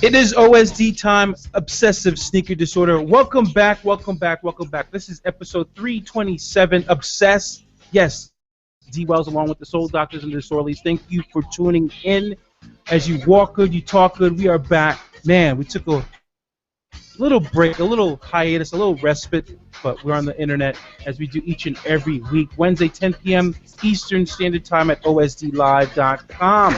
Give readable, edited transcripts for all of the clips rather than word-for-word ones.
It is OSD time, Obsessive Sneaker Disorder. Welcome back, welcome back, welcome back. This is episode 327, Obsess. Yes, Dee Wells along with the Sole Doctors and Disorderlies. Thank you for tuning in. As you walk good, you talk good. We are back. Man, we took a little break, a little hiatus, a little respite, but we're on the internet as we do each and every week. Wednesday, 10 p.m. Eastern Standard Time at osdlive.com.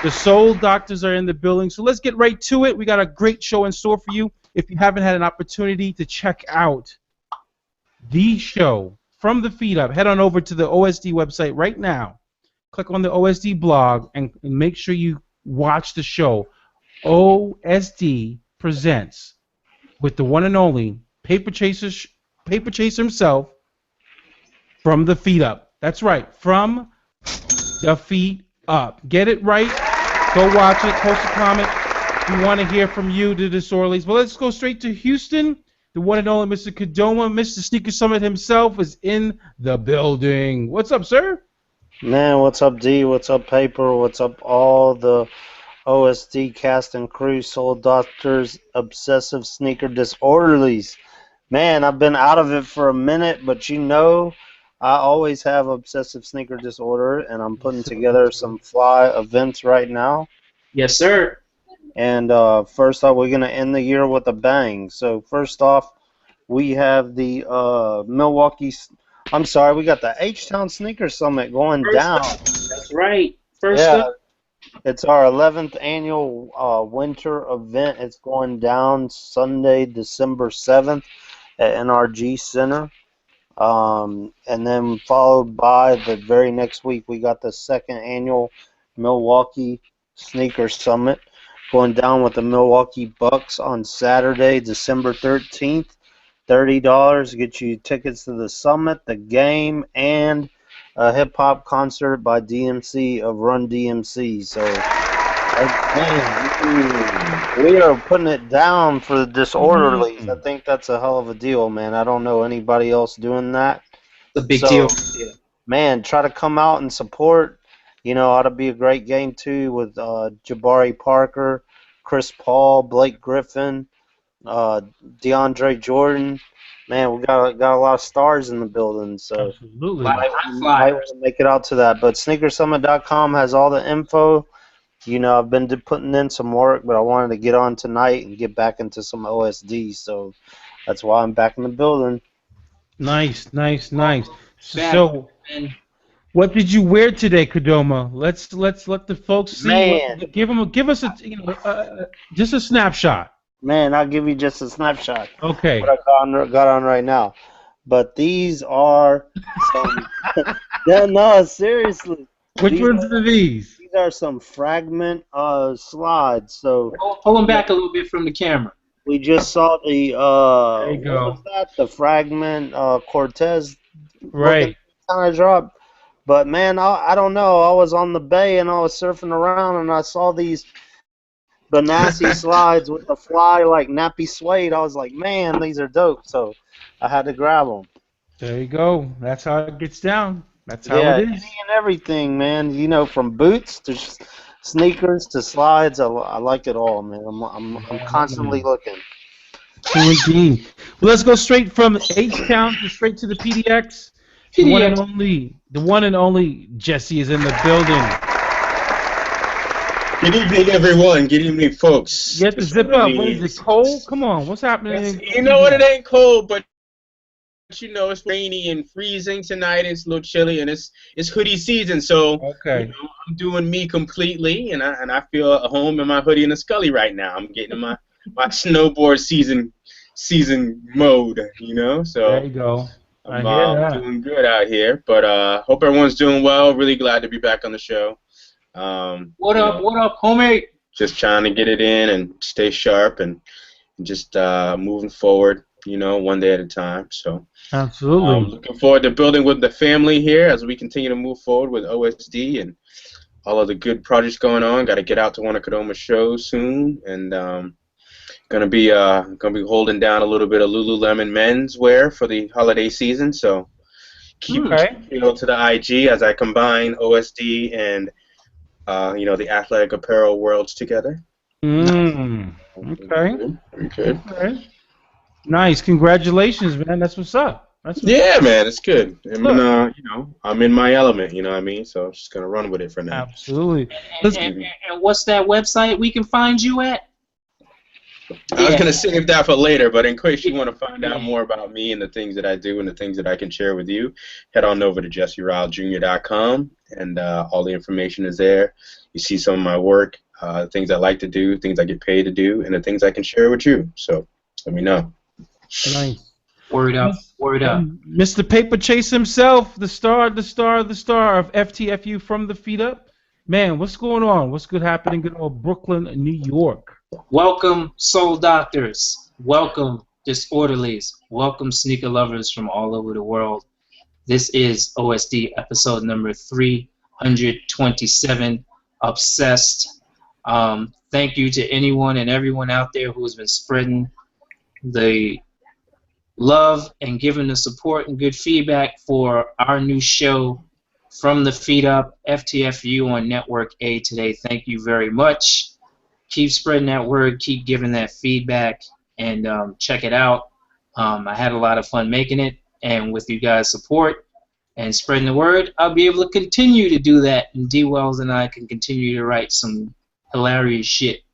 The Sole Doctors are in the building, so let's get right to it. We got a great show in store for you. If you haven't had an opportunity to check out the show from the feed up, head on over to the OSD website right now. Click on the OSD blog and make sure you watch the show. OSD presents with the one and only Paper Chaser himself from the feed up. That's right, from the feed up. Get it right. Go watch it. Post a comment. We want to hear from you, the Disorderlies. But let's go straight to Houston. The one and only Mr. Kadoma, Mr. Sneaker Summit himself, is in the building. What's up, sir? Man, what's up, D? What's up, Paper? What's up, all the OSD cast and crew, Sole Doctors, Obsessive Sneaker Disorderlies? Man, I've been out of it for a minute, but you know I always have obsessive sneaker disorder, and I'm putting together some fly events right now. Yes, sir. And first off, we're going to end the year with a bang. So first off, we have the we got the H-Town Sneaker Summit going down. That's right. First yeah, up. It's our 11th annual winter event. It's going down Sunday, December 7th at NRG Center. And then followed by the very next week, we got the second annual Milwaukee Sneaker Summit going down with the Milwaukee Bucks on Saturday, December 13th. $30 get you tickets to the summit, the game, and a hip-hop concert by DMC of Run DMC. So, man, we are putting it down for the Disorderlies. I think that's a hell of a deal, man. I don't know anybody else doing that. It's a big deal. Yeah. Man, try to come out and support. You know, ought to be a great game, too, with Jabari Parker, Chris Paul, Blake Griffin, DeAndre Jordan. Man, we got a lot of stars in the building, so absolutely. might want to make it out to that. But sneakersummit.com has all the info. You know, I've been putting in some work, but I wanted to get on tonight and get back into some OSD, so that's why I'm back in the building. Nice, nice, nice. So, what did you wear today, Kadoma? Let's let the folks see. Man. Give us a just a snapshot. Man, I'll give you just a snapshot. Okay. What I got on right now. But these are some... no, seriously. Which ones are these? These are some fragment slides. So pull them back a little bit from the camera. We just saw the... there you go. What was that? The fragment Cortez. Right. Kind of drop. But, man, I don't know. I was on the bay and I was surfing around and I saw these... Benassi slides with the fly like nappy suede. I was like, man, these are dope. So I had to grab them. There you go. That's how it gets down. That's how it is. Any and everything, man. You know, from boots to sneakers to slides. I like it all, man. I'm constantly looking. Indeed. Well, let's go straight from H-Town straight to the PDX. The one and only Jesse is in the building. Good evening, everyone. Good evening, folks. You have to zip up. What is it, cold? Come on, what's happening? You know what? It ain't cold, but you know it's rainy and freezing tonight. It's a little chilly, and it's hoodie season. So okay, you know, I'm doing me completely, and I feel at home in my hoodie and a Scully right now. I'm getting in my snowboard season mode, you know. So there you go. I'm doing good out here, but hope everyone's doing well. Really glad to be back on the show. What up, homie? Just trying to get it in and stay sharp and just moving forward, you know, one day at a time. So absolutely. Looking forward to building with the family here as we continue to move forward with OSD and all of the good projects going on. Got to get out to one of Kadoma's shows soon, and gonna be holding down a little bit of Lululemon menswear for the holiday season. So keep Okay. to the IG as I combine OSD and the athletic apparel worlds together. Mm. Okay. Very good. Okay. Nice. Congratulations, man. That's what's up. That's what's Yeah, man, it's good. Look. I'm in my element. You know what I mean? So I'm just gonna run with it for now. Absolutely. And what's that website we can find you at? I was gonna save that for later, but in case you want to find out Yeah. more about me and the things that I do and the things that I can share with you, head on over to jesserowelljr.com, and all the information is there. You see some of my work, things I like to do, things I get paid to do, and the things I can share with you. So let me know. Nice. Word up. Word up. Mr. Paper Chase himself, the star of FTFU from the feet up. Man, what's going on? What's good happening in good old Brooklyn, New York? Welcome, Sole Doctors. Welcome, Disorderlies. Welcome, sneaker lovers from all over the world. This is OSD episode number 327, Obsessed. Thank you to anyone and everyone out there who has been spreading the love and giving the support and good feedback for our new show, From the Feet Up, FTFU on Network A today. Thank you very much. Keep spreading that word, keep giving that feedback, and check it out. I had a lot of fun making it, and with you guys' support and spreading the word, I'll be able to continue to do that, and Dee Wells and I can continue to write some hilarious shit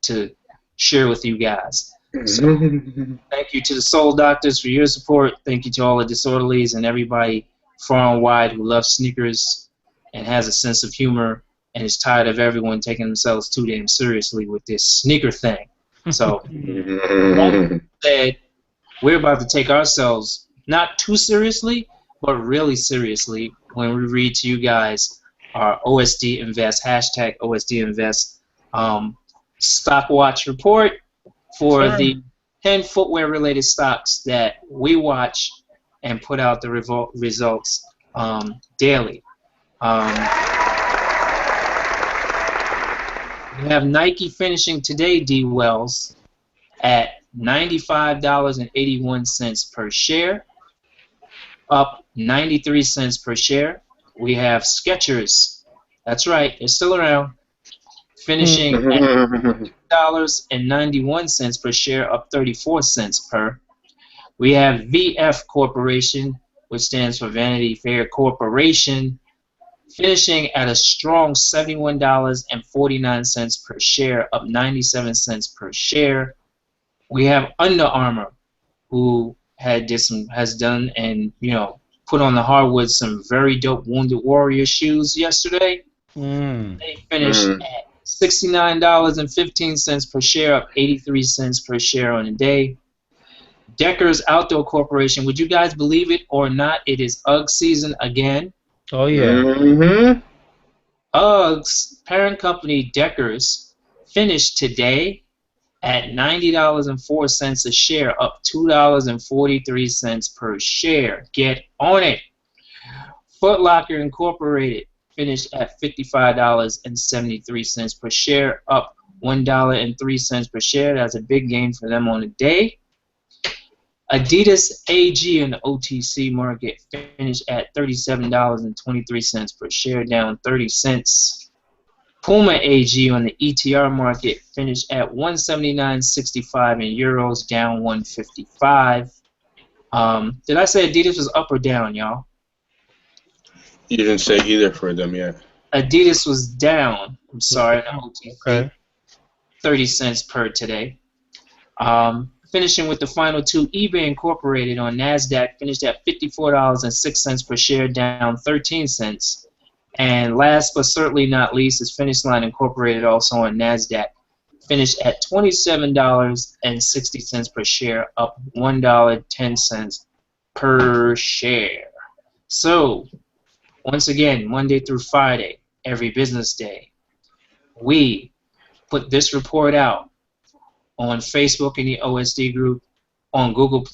to share with you guys. So, thank you to the Sole Doctors for your support. Thank you to all the Disorderlies and everybody far and wide who loves sneakers and has a sense of humor and is tired of everyone taking themselves too damn seriously with this sneaker thing. So, that said, we're about to take ourselves not too seriously, but really seriously when we read to you guys our OSD Invest, hashtag OSD Invest stock watch report for the 10 footwear-related stocks that we watch and put out the results daily. We have Nike finishing today, Dee Wells, at $95.81 per share, up 93 cents per share. We have Skechers, that's right, they're still around, finishing at $2.91 per share, up 34 cents per. We have VF Corporation, which stands for Vanity Fair Corporation, finishing at a strong $71.49 per share, up 97 cents per share. We have Under Armour, who has done and put on the hardwood some very dope Wounded Warrior shoes yesterday. They finished at $69.15 per share, up 83 cents per share on the day. Deckers Outdoor Corporation, would you guys believe it or not, it is UGG season again. Oh, yeah. UGG's parent company, Deckers, finished today at $90.04 a share, up $2.43 per share. Get on it. Foot Locker Incorporated finished at $55.73 per share, up $1.03 per share. That's a big gain for them on the day. Adidas AG in the OTC market finished at $37.23 per share, down 30 cents. Puma AG on the ETR market finished at $179.65 in euros, down 155. Did I say Adidas was up or down, y'all? You didn't say either for them yet. Adidas was down. I'm sorry, OTC. Okay. 30 cents per today. Finishing with the final two, eBay Incorporated on NASDAQ finished at $54.06 per share, down 13 cents. And last but certainly not least is Finish Line Incorporated, also on NASDAQ, finished at $27.60 per share, up $1.10 per share. So, once again, Monday through Friday, every business day, we put this report out on Facebook in the OSD group, on Google+,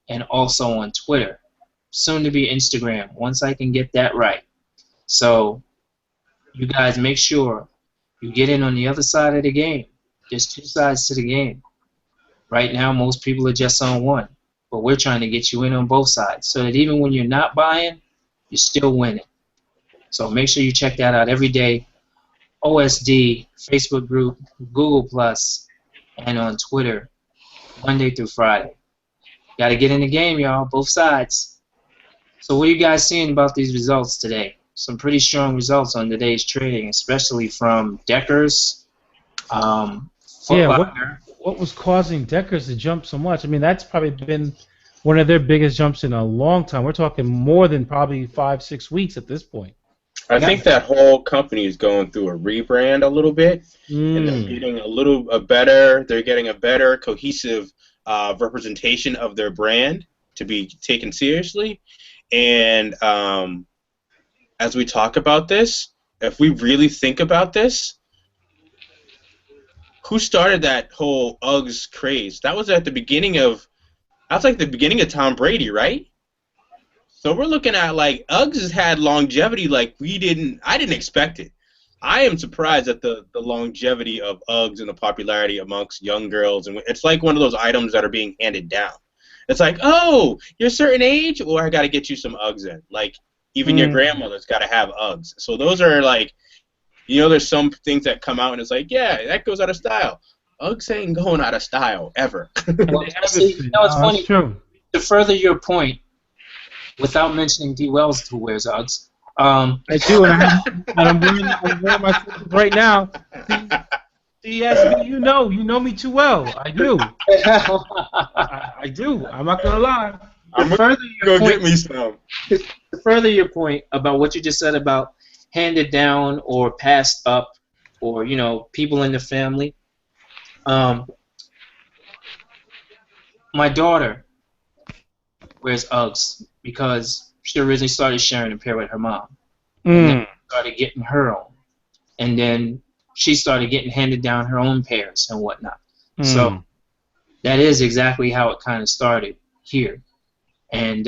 and also on Twitter. Soon to be Instagram, once I can get that right. So you guys make sure you get in on the other side of the game. There's two sides to the game. Right now, most people are just on one. but we're trying to get you in on both sides so that even when you're not buying, you're still winning. So make sure you check that out every day. OSD, Facebook group, Google Plus, and on Twitter, Monday through Friday. Got to get in the game, y'all, both sides. So what are you guys seeing about these results today? Some pretty strong results on today's trading, especially from Deckers, Foot Yeah, Locker. what was causing Deckers to jump so much? I mean, that's probably been one of their biggest jumps in a long time. We're talking more than probably 5-6 weeks at this point. I think that whole company is going through a rebrand a little bit, and they're Mm. getting a better. They're getting a better cohesive representation of their brand to be taken seriously. And as we talk about this, if we really think about this, who started that whole Uggs craze? That was at the beginning of. That's like the beginning of Tom Brady, right? So we're looking at like Uggs has had longevity like I didn't expect it. I am surprised at the longevity of Uggs and the popularity amongst young girls, and it's like one of those items that are being handed down. It's like, oh, you're a certain age, or I got to get you some Uggs in. Like even your grandmother's got to have Uggs. So those are like, there's some things that come out and it's like, yeah, that goes out of style. Uggs ain't going out of style ever. Well, see, it's funny. That's true. To further your point, without mentioning Dee Wells, who wears Uggs. I do, and I'm wearing my slippers right now. CSB, you know me too well. I do. I do. I'm not gonna lie. I'm gonna go get me some. To further your point about what you just said about handed down or passed up, or people in the family. My daughter wears Uggs because she originally started sharing a pair with her mom. And then started getting her own. And then she started getting handed down her own pairs and whatnot. So that is exactly how it kind of started here. And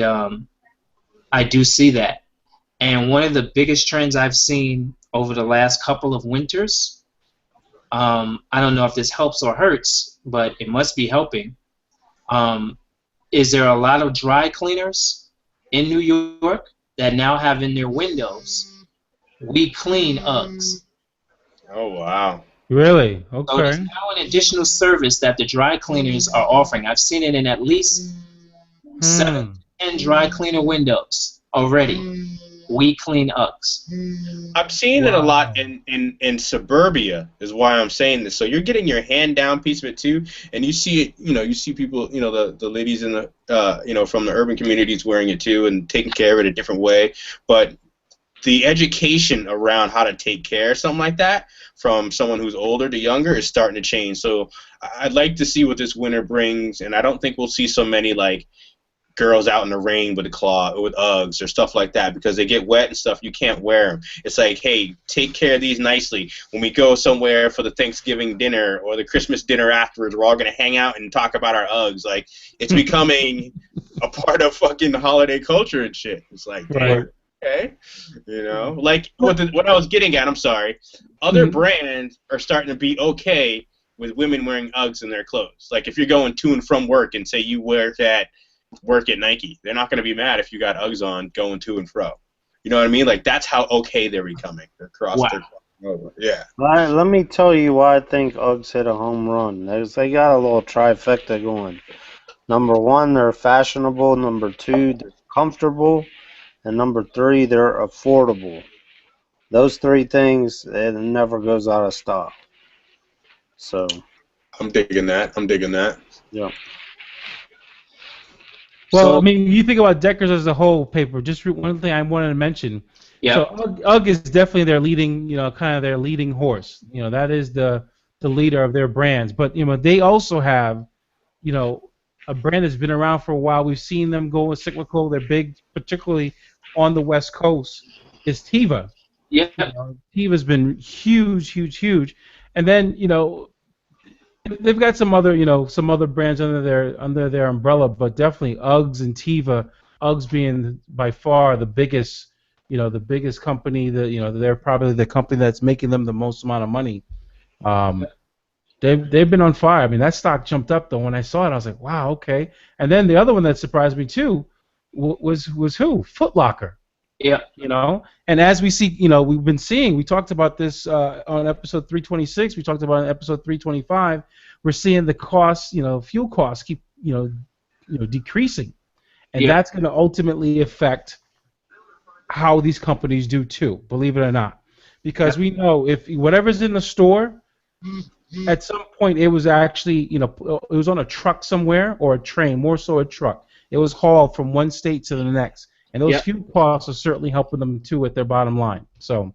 I do see that. And one of the biggest trends I've seen over the last couple of winters, I don't know if this helps or hurts, but it must be helping, is there a lot of dry cleaners in New York that now have in their windows, "We clean Uggs." Oh, wow. Really? So Okay. there's now an additional service that the dry cleaners are offering. I've seen it in at least 7 to 10 dry cleaner windows already. "We clean Uggs." I'm seeing it a lot in suburbia is why I'm saying this. So you're getting your hand down piece of it too, and you see it. You see people. The ladies in the from the urban communities wearing it too and taking care of it a different way. But the education around how to take care of something like that from someone who's older to younger is starting to change. So I'd like to see what this winter brings, and I don't think we'll see so many like girls out in the rain with Uggs or stuff like that because they get wet and stuff. You can't wear them. It's like, hey, take care of these nicely. When we go somewhere for the Thanksgiving dinner or the Christmas dinner afterwards, we're all gonna hang out and talk about our Uggs. Like it's becoming a part of fucking holiday culture and shit. It's like, damn, okay, like what I was getting at. I'm sorry. Other brands are starting to be okay with women wearing Uggs in their clothes. Like if you're going to and from work and say you work at Nike, they're not going to be mad if you got Uggs on going to and fro. You know what I mean? Like that's how okay they're becoming. They're crossing over. Yeah. Let me tell you why I think Uggs hit a home run. They got a little trifecta going. Number one, they're fashionable. Number two, they're comfortable. And number three, they're affordable. Those three things, it never goes out of style. So. I'm digging that. Yeah. Well, I mean, you think about Deckers as a whole, paper. Just one thing I wanted to mention. Yeah. So Ugg is definitely their leading, kind of their leading horse. That is the leader of their brands. But they also have, a brand that's been around for a while. We've seen them go cyclical. They're big, particularly on the West Coast. Is Teva. Yeah. Teva's been huge. And then they've got some other brands under their umbrella, but definitely Uggs and Teva. Uggs being by far the biggest, the biggest company. They're probably the company that's making them the most amount of money. They've been on fire. I mean, that stock jumped up though. When I saw it, I was like, wow, okay. And then the other one that surprised me too was who? Foot Locker. Yeah. You know, and as we see, you know, we've been seeing. We talked about this on episode 326. We talked about it on episode 325. We're seeing the costs, you know, fuel costs keep, decreasing, and that's going to ultimately affect how these companies do too. Believe it or not, because we know if whatever's in the store, at some point it was actually, it was on a truck somewhere or a train, more so a truck. It was hauled from one state to the next. And those fuel costs are certainly helping them too at their bottom line. So,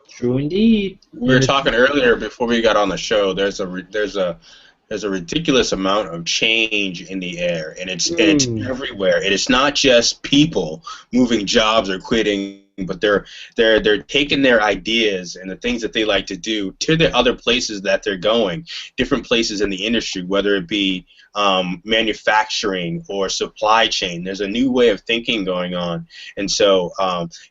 True indeed. We were talking earlier before we got on the show. There's a ridiculous amount of change in the air, and it's everywhere. And it's not just people moving jobs or quitting, but they're taking their ideas and the things that they like to do to the other places that they're going, different places in the industry, whether it be manufacturing or supply chain. There's a new way of thinking going on, and so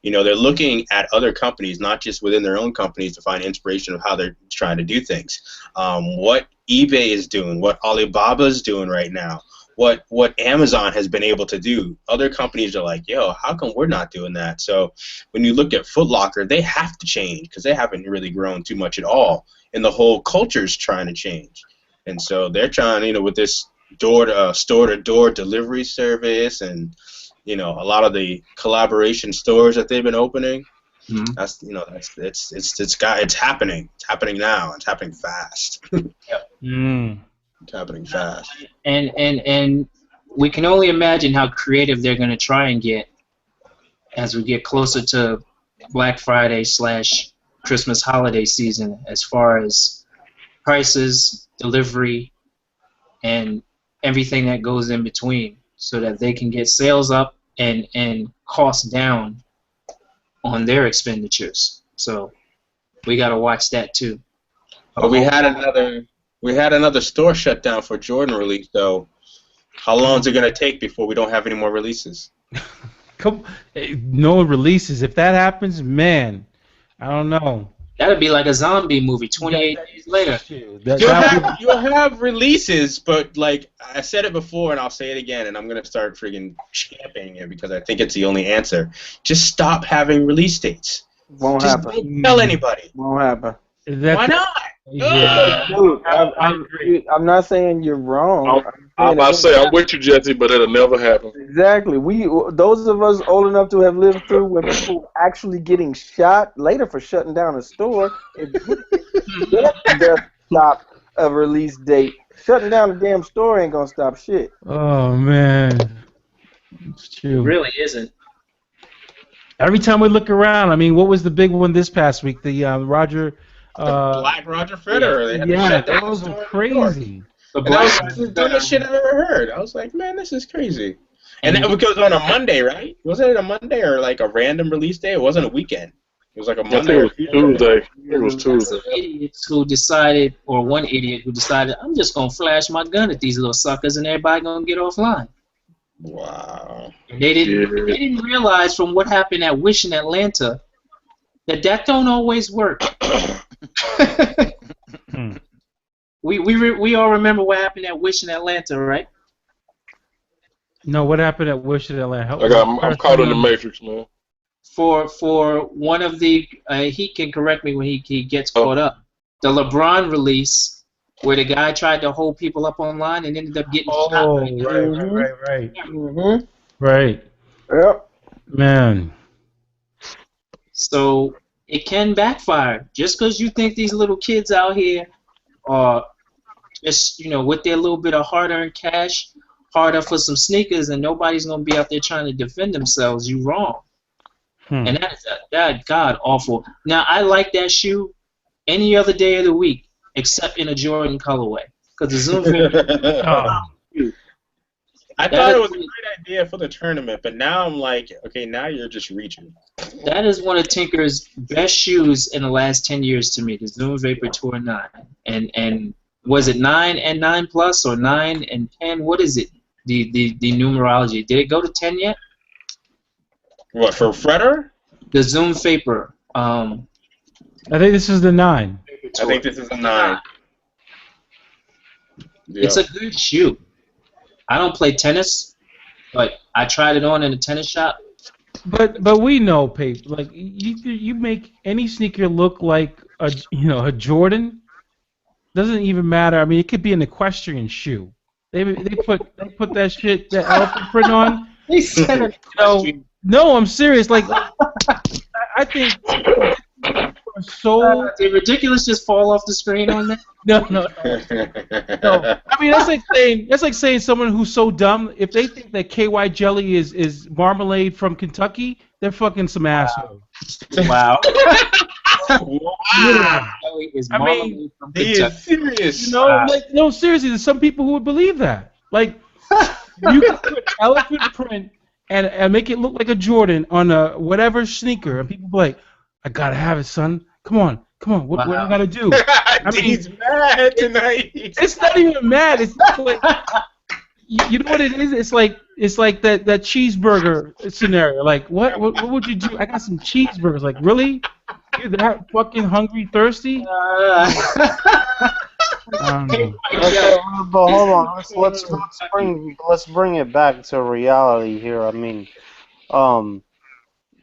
they're looking at other companies, not just within their own companies, to find inspiration of how they're trying to do things. What eBay is doing, what Alibaba is doing right now, what Amazon has been able to do. Other companies are like, yo, how come we're not doing that? So when you look at Foot Locker, they have to change because they haven't really grown too much at all, and the whole culture's trying to change. And so they're trying, with this store-to-door delivery service, and a lot of the collaboration stores that they've been opening. That's it's happening. It's happening now. It's happening fast. It's happening fast. And we can only imagine how creative they're going to try and get as we get closer to Black Friday / Christmas holiday season, as far as prices, delivery, and everything that goes in between, so that they can get sales up and costs down on their expenditures. So we got to watch that too. But we had another store shut down for Jordan release, though. How long is it going to take before we don't have any more releases? No releases. If that happens, man, I don't know. That'd be like a zombie movie 28 days later. You'll have releases, but like I said it before and I'll say it again, and I'm going to start friggin' championing it because I think it's the only answer. Just stop having release dates. Won't happen. Don't tell anybody. Won't happen. Why not? Yeah. Dude, I'm not saying you're wrong. I'm with you, Jesse, but it'll never happen. Exactly. Those of us old enough to have lived through when people were actually getting shot later for shutting down a store, if you stop a release date, shutting down a damn store ain't gonna stop shit. Oh man, it's true. It really isn't. Every time we look around, I mean, what was the big one this past week? The Roger. The Black Roger Federer. That was crazy. That was the dumbest shit I've ever heard. I was like, man, this is crazy. And that goes on a Monday, right? Wasn't it a Monday or like a random release day? It wasn't a weekend. It was like a Monday. I think it was Tuesday. It was Tuesday. Idiots who decided, or one idiot who decided, I'm just gonna flash my gun at these little suckers, and everybody gonna get offline. Wow. And they didn't realize from what happened at Wish in Atlanta that don't always work. We all remember what happened at Wish in Atlanta, right? No, what happened at Wish in Atlanta? I'm caught in the Matrix, man. For one of the he can correct me when he gets caught up. The LeBron release, where the guy tried to hold people up online and ended up getting shot. Oh, right. Mm-hmm. Right. Yep. Man. So it can backfire. Just because you think these little kids out here are just, with their little bit of hard-earned cash, hard up for some sneakers, and nobody's going to be out there trying to defend themselves, you wrong. And that God awful. Now, I like that shoe any other day of the week except in a Jordan colorway. Because the Zoom I thought it was a great idea for the tournament, but now I'm like, okay, now you're just reaching. That is one of Tinker's best shoes in the last 10 years to me, the Zoom Vapor Tour 9. And was it 9 and 9 plus or 9 and 10? What is it? The numerology. Did it go to 10 yet? What, for Fredder? The Zoom Vapor. I think this is the 9. I think this is a 9. Yeah. It's a good shoe. I don't play tennis, but I tried it on in a tennis shop. But we know, Pape. Like you make any sneaker look like a Jordan. Doesn't even matter. I mean, it could be an equestrian shoe. They put that shit, that elephant print on. He said it. No, I'm serious. Like I think so. Did Ridiculous just fall off the screen on that? No. I mean, that's like saying someone who's so dumb, if they think that KY jelly is marmalade from Kentucky, they're fucking some asshole. Wow. I mean, he is serious. You know, like no, seriously, there's some people who would believe that. Like, you can put elephant print and make it look like a Jordan on a whatever sneaker, and people be like, I gotta have it, son. Come on. What I gotta do? I mean, he's mad tonight. It's not even mad. It's like, you know what it is? It's like that cheeseburger scenario. Like, what would you do? I got some cheeseburgers. Like, really? You're that fucking hungry, thirsty? I don't know. Okay, but hold on. Let's bring it back to reality here. I mean,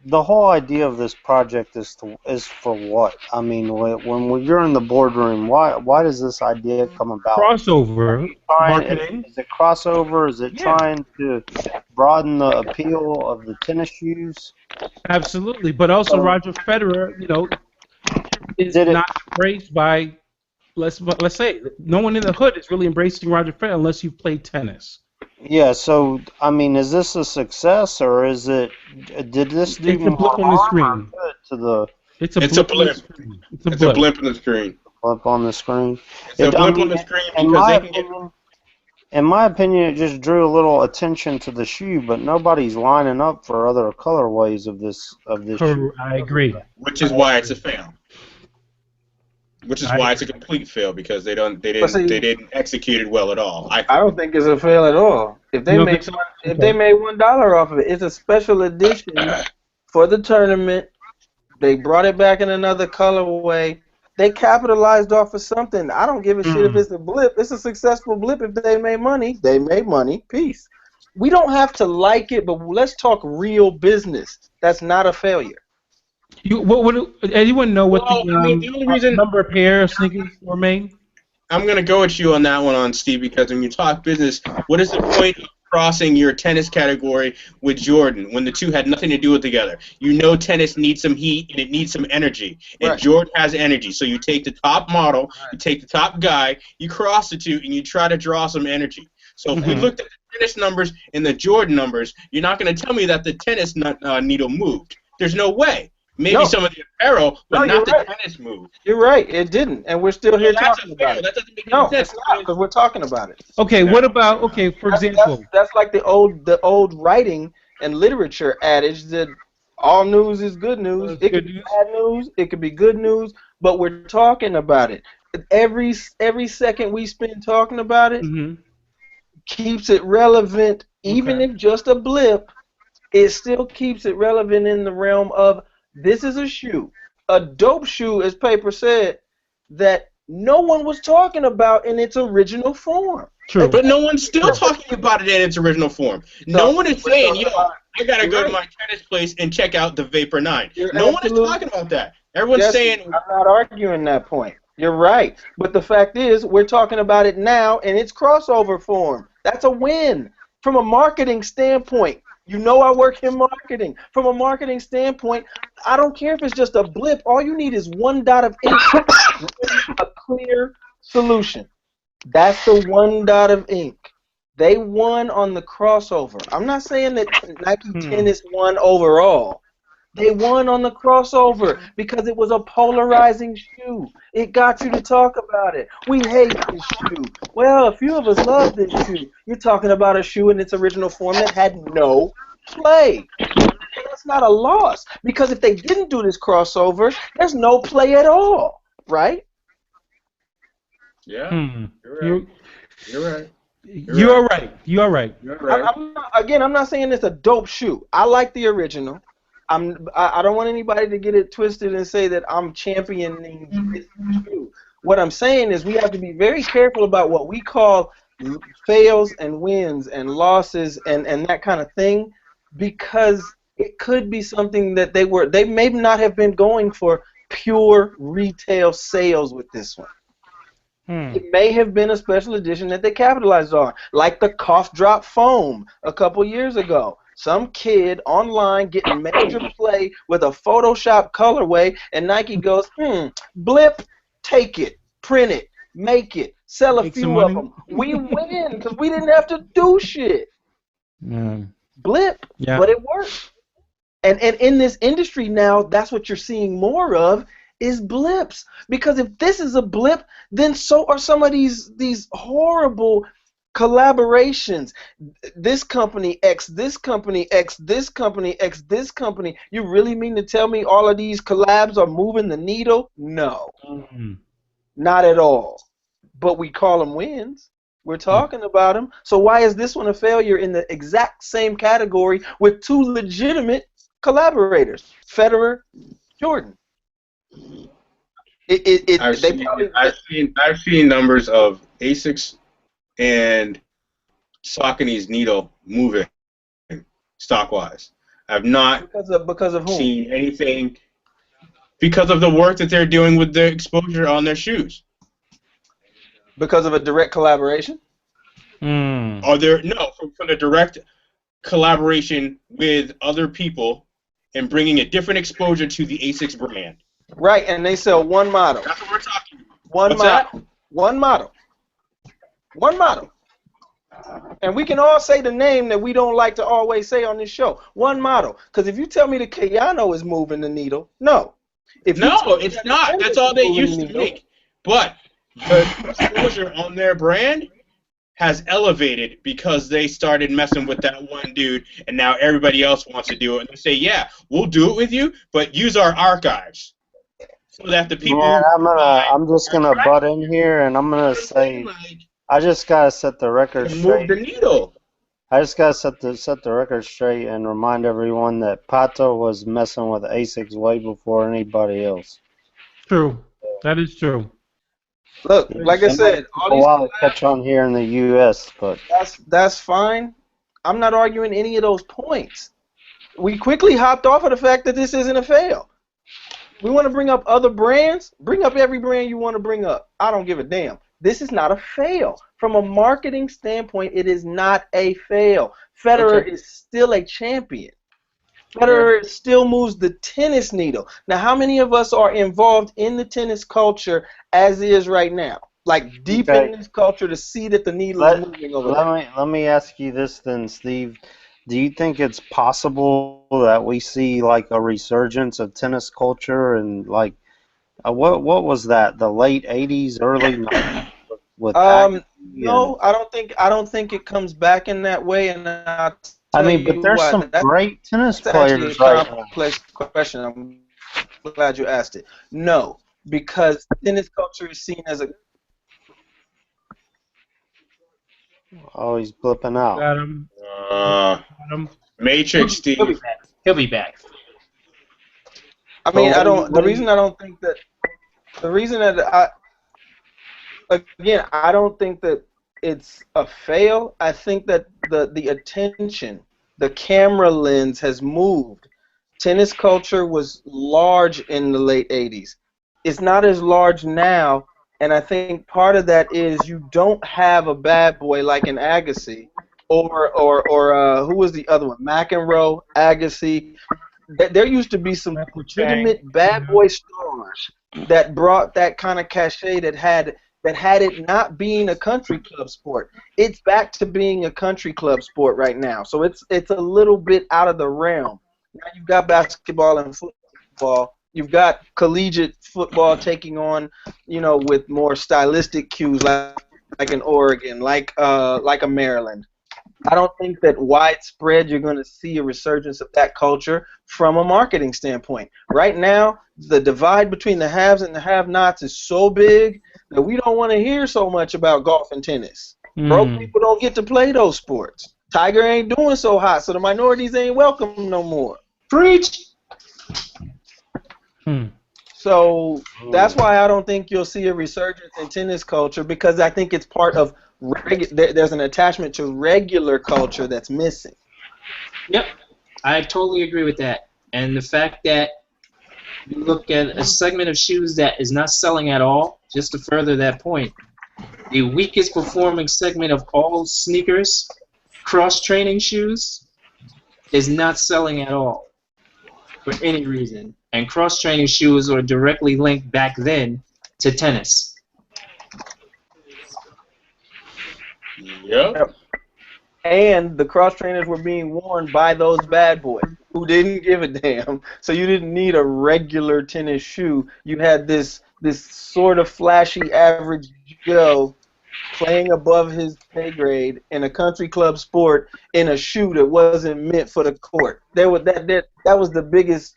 the whole idea of this project is for what? I mean, when you're in the boardroom, why does this idea come about? Crossover marketing. Is it crossover? Is it trying to broaden the appeal of the tennis shoes? Absolutely, but also Roger Federer, is not embraced by. Let's say no one in the hood is really embracing Roger Federer unless you've played tennis. Yeah, so I mean, is this a success or is it? Did this do It's a blip on the screen. It's a blip. It's a blip on the screen. Blip on the screen. It's a blip on the screen because they can get. In my opinion, it just drew a little attention to the shoe, but nobody's lining up for other colorways of this shoe. I agree. Which is why it's a fail. Which is why it's a complete fail because they didn't execute it well at all. I don't think it's a fail at all. If they made $1 off of it, it's a special edition for the tournament. They brought it back in another colorway. They capitalized off of something. I don't give a shit if it's a blip. It's a successful blip. If they made money, they made money. Peace. We don't have to like it, but let's talk real business. That's not a failure. Anyone know what the only reason number of pair of sneakers were made? I'm going to go with you on that one, Steve, because when you talk business, what is the point of crossing your tennis category with Jordan when the two had nothing to do with together? You know tennis needs some heat and it needs some energy, and Jordan has energy. So you take the top model, you take the top guy, you cross the two, and you try to draw some energy. So if we looked at the tennis numbers and the Jordan numbers, you're not going to tell me that the tennis needle moved. There's no way. Maybe some of the apparel, but not the tennis move. You're right. It didn't, and we're still here talking about it. That doesn't make any sense. It's not, because we're talking about it. Okay, what about for example? That's like the old writing and literature adage that all news is good news. It could be bad news. It could be good news. But we're talking about it. Every second we spend talking about it keeps it relevant. Even if just a blip, it still keeps it relevant in the realm of. This is a shoe, a dope shoe, as Paper said, that no one was talking about in its original form. True. But no one's still talking about it in its original form. No one is saying, I got to go to my tennis place and check out the Vapor 9. No one is talking about that. Everyone's saying... I'm not arguing that point. You're right. But the fact is, we're talking about it now in its crossover form. That's a win. From a marketing standpoint, you know I work in marketing. From a marketing standpoint, I don't care if it's just a blip. All you need is one dot of ink, a clear solution. That's the one dot of ink. They won on the crossover. I'm not saying that Nike Tennis won overall. They won on the crossover because it was a polarizing shoe. It got you to talk about it. We hate this shoe. Well, a few of us love this shoe. You're talking about a shoe in its original form that had no play. That's not a loss, because if they didn't do this crossover, there's no play at all, right? Yeah, you're right. You're right. I'm not saying it's a dope shoe. I like the original. I don't want anybody to get it twisted and say that I'm championing this true. What I'm saying is we have to be very careful about what we call fails and wins and losses and that kind of thing, because it could be something that they may not have been going for pure retail sales with this one. It may have been a special edition that they capitalized on, like the cough drop foam a couple years ago. Some kid online getting major play with a Photoshop colorway, and Nike goes, blip, take it, print it, make it, sell a Make some few money. of them. We win because we didn't have to do shit. Blip, but it worked. And in this industry now, that's what you're seeing more of, is blips. Because if this is a blip, then so are some of these horrible collaborations. This company X, this company X, this company X, this company. You really mean to tell me all of these collabs are moving the needle? No. Not at all. But we call them wins. We're talking about them. So why is this one a failure in the exact same category with two legitimate collaborators, Federer, Jordan? I've seen numbers of Asics and Saucony's needle moving stock-wise. I've not because of whom? seen anything because of the work that they're doing with the exposure on their shoes. Because of a direct collaboration? Are there from a direct collaboration with other people and bringing a different exposure to the Asics brand. Right, and they sell one model. That's what we're talking about. One model. And we can all say the name that we don't like to always say on this show. One model. Because if you tell me the Kayano is moving the needle, no. It's not. That's all they used to make. But the exposure on their brand has elevated because they started messing with that one dude, and now everybody else wants to do it. And they say, yeah, we'll do it with you, but use our archives. So that the people I'm just gonna butt in here, and I'm gonna say I just gotta set the record straight. Move the needle. I just gotta set the record straight and remind everyone that Pato was messing with Asics way before anybody else. True, that is true. Look, like I said, all these while to catch on here in the U.S., but that's fine. I'm not arguing any of those points. We quickly hopped off of the fact that this isn't a fail. We want to bring up other brands. Bring up every brand you want to bring up. I don't give a damn. This is not a fail. From a marketing standpoint, it is not a fail. Federer is still a champion. Federer still moves the tennis needle. Now, how many of us are involved in the tennis culture as is right now? Like deep in this culture to see that the needle is moving over there. Let me ask you this then, Steve. Do you think it's possible that we see like a resurgence of tennis culture and like what was that? The late '80s, early '90s with no, I don't think it comes back in that way. And I mean, but there's some great tennis players right now. Complex question. I'm glad you asked it. No, because tennis culture is seen as a. Oh, he's blipping out. Got him. Matrix Steve. He'll be back. I mean, I don't. The reason I don't think that. The reason that I don't think that it's a fail. I think that the attention, the camera lens has moved. Tennis culture was large in the late '80s. It's not as large now, and I think part of that is you don't have a bad boy like an Agassi, or who was the other one? McEnroe, Agassi. There used to be some legitimate bad boy stars that brought that kind of cachet that had it not being a country club sport. It's back to being a country club sport right now. So it's a little bit out of the realm. Now you've got basketball and football. You've got collegiate football taking on, with more stylistic cues like an Oregon, like a Maryland. I don't think that widespread you're going to see a resurgence of that culture from a marketing standpoint. Right now, the divide between the haves and the have-nots is so big that we don't want to hear so much about golf and tennis. Broke people don't get to play those sports. Tiger ain't doing so hot, so the minorities ain't welcome no more. Preach. So that's why I don't think you'll see a resurgence in tennis culture, because I think it's part of there's an attachment to regular culture that's missing. Yep, I totally agree with that. And the fact that you look at a segment of shoes that is not selling at all, just to further that point, the weakest performing segment of all sneakers, cross-training shoes, is not selling at all for any reason. And cross-training shoes are directly linked back then to tennis. Yep. And the cross trainers were being worn by those bad boys who didn't give a damn. So you didn't need a regular tennis shoe. You had this sort of flashy average Joe playing above his pay grade in a country club sport in a shoe that wasn't meant for the court. That was the biggest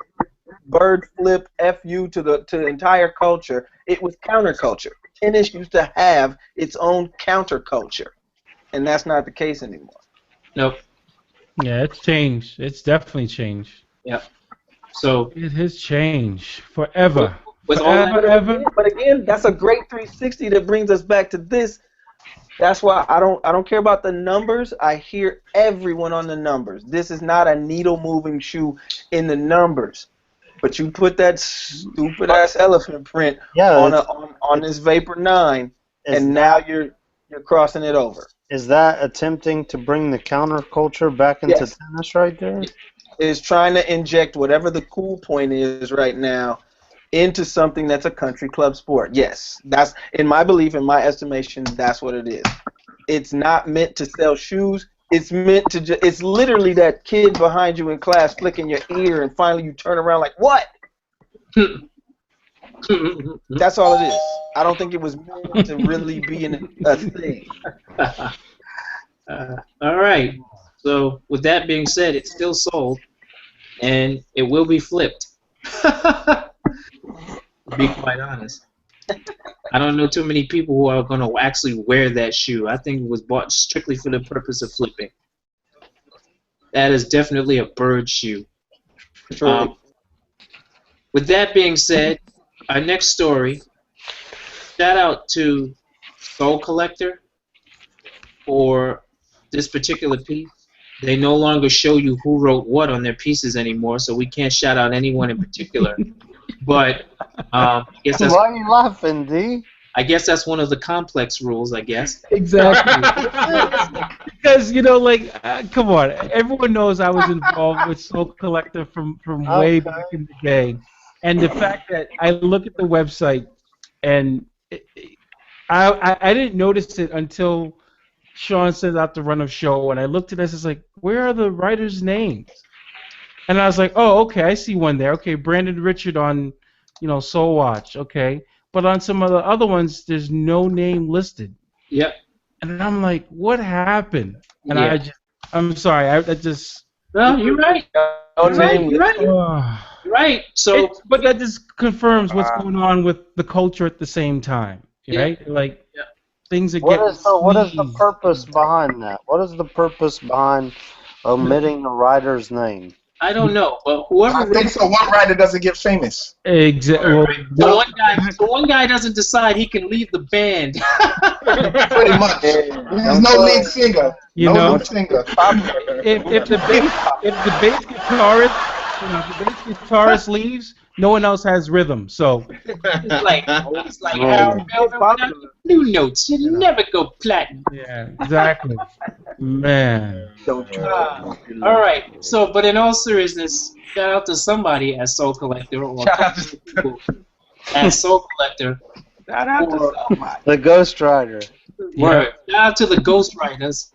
bird flip fu to the entire culture. It was counterculture. Tennis used to have its own counterculture, and that's not the case anymore. Nope. Yeah, it's changed. It's definitely changed. Yep. So it has changed forever. With all Forever. But again, that's a great 360 that brings us back to this. That's why I don't care about the numbers. I hear everyone on the numbers. This is not a needle moving shoe in the numbers. But you put that stupid ass elephant print on this Vapor 9, and now you're crossing it over. Is that attempting to bring the counterculture back into tennis right there? Is trying to inject whatever the cool point is right now into something that's a country club sport. Yes, that's, in my belief, in my estimation, that's what it is. It's not meant to sell shoes. It's meant to it's literally that kid behind you in class flicking your ear, and finally you turn around like, what? That's all it is. I don't think it was meant to really be a thing. All right. So with that being said, it's still sold, and it will be flipped. To be quite honest, I don't know too many people who are going to actually wear that shoe. I think it was bought strictly for the purpose of flipping. That is definitely a bird shoe. With that being said, our next story, shout out to Sole Collector for this particular piece. They no longer show you who wrote what on their pieces anymore, so we can't shout out anyone in particular. But I guess that's, why are you laughing, D? I guess that's one of the complex rules, I guess. Exactly. Because, you know, like, come on. Everyone knows I was involved with Sole Collector from way back in the day. And the fact that I look at the website, and I didn't notice it until Sean sent out the run of show, and I looked at this, it's like, where are the writers' names? And I was like, oh, okay, I see one there. Okay, Brandon Richard on, you know, Soul Watch. Okay, but on some of the other ones, there's no name listed. Yep. And I'm like, what happened? And I'm sorry, I just. No, you're right. You're right. Right. So, but that just confirms what's going on with the culture at the same time, right? Like things are getting. What is the purpose behind that? What is the purpose behind omitting the writer's name? I don't know, but whoever. I think so. One writer doesn't get famous. Exactly. Well, one guy doesn't decide he can leave the band. Pretty much. There's no lead singer. Lead singer. If the bass guitarist leaves, no one else has rhythm. So it's like Harold Melvin, new notes. You never go platinum. Yeah, exactly. Man. All right. So, but in all seriousness, shout out to somebody at Sole Collector or at Sole Collector. Shout out to somebody. The Ghostwriter. Shout out to the ghostwriters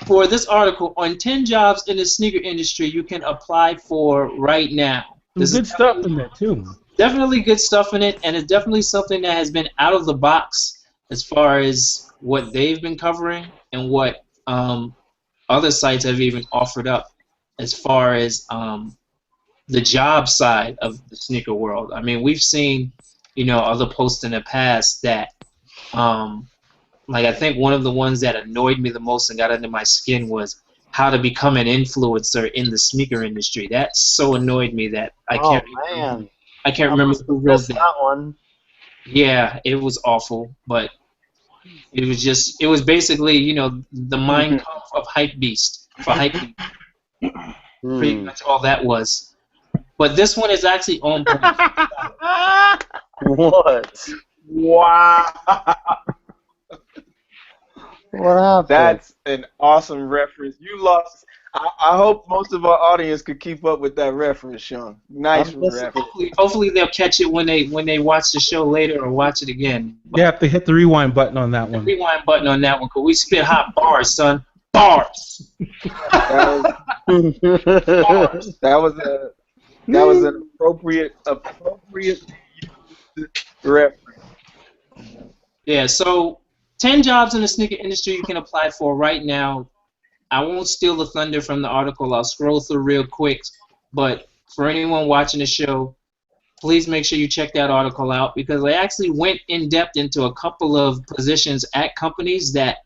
for this article on 10 jobs in the sneaker industry you can apply for right now. There's good stuff in there too. Definitely good stuff in it, and it's definitely something that has been out of the box as far as what they've been covering and what other sites have even offered up as far as the job side of the sneaker world. I mean, we've seen, you know, other posts in the past that, like I think one of the ones that annoyed me the most and got under my skin was how to become an influencer in the sneaker industry. That so annoyed me that I can't. Oh man! I can't remember who wrote Missed that one. Yeah, it was awful, but it was basically, you know, the Mein Kampf of Hype Beast for Hype Beast. Pretty much all that was. But this one is actually on point. What? Wow. What happened? That's an awesome reference. You lost. I hope most of our audience could keep up with that reference, Sean. Nice reference. Hopefully they'll catch it when they watch the show later or watch it again. You have to hit the rewind button on that one. The rewind button on that one, because we spit hot bars, son. Bars. That was an appropriate reference. Yeah, so 10 jobs in the sneaker industry you can apply for right now. I won't steal the thunder from the article. I'll scroll through real quick. But for anyone watching the show, please make sure you check that article out, because I actually went in depth into a couple of positions at companies that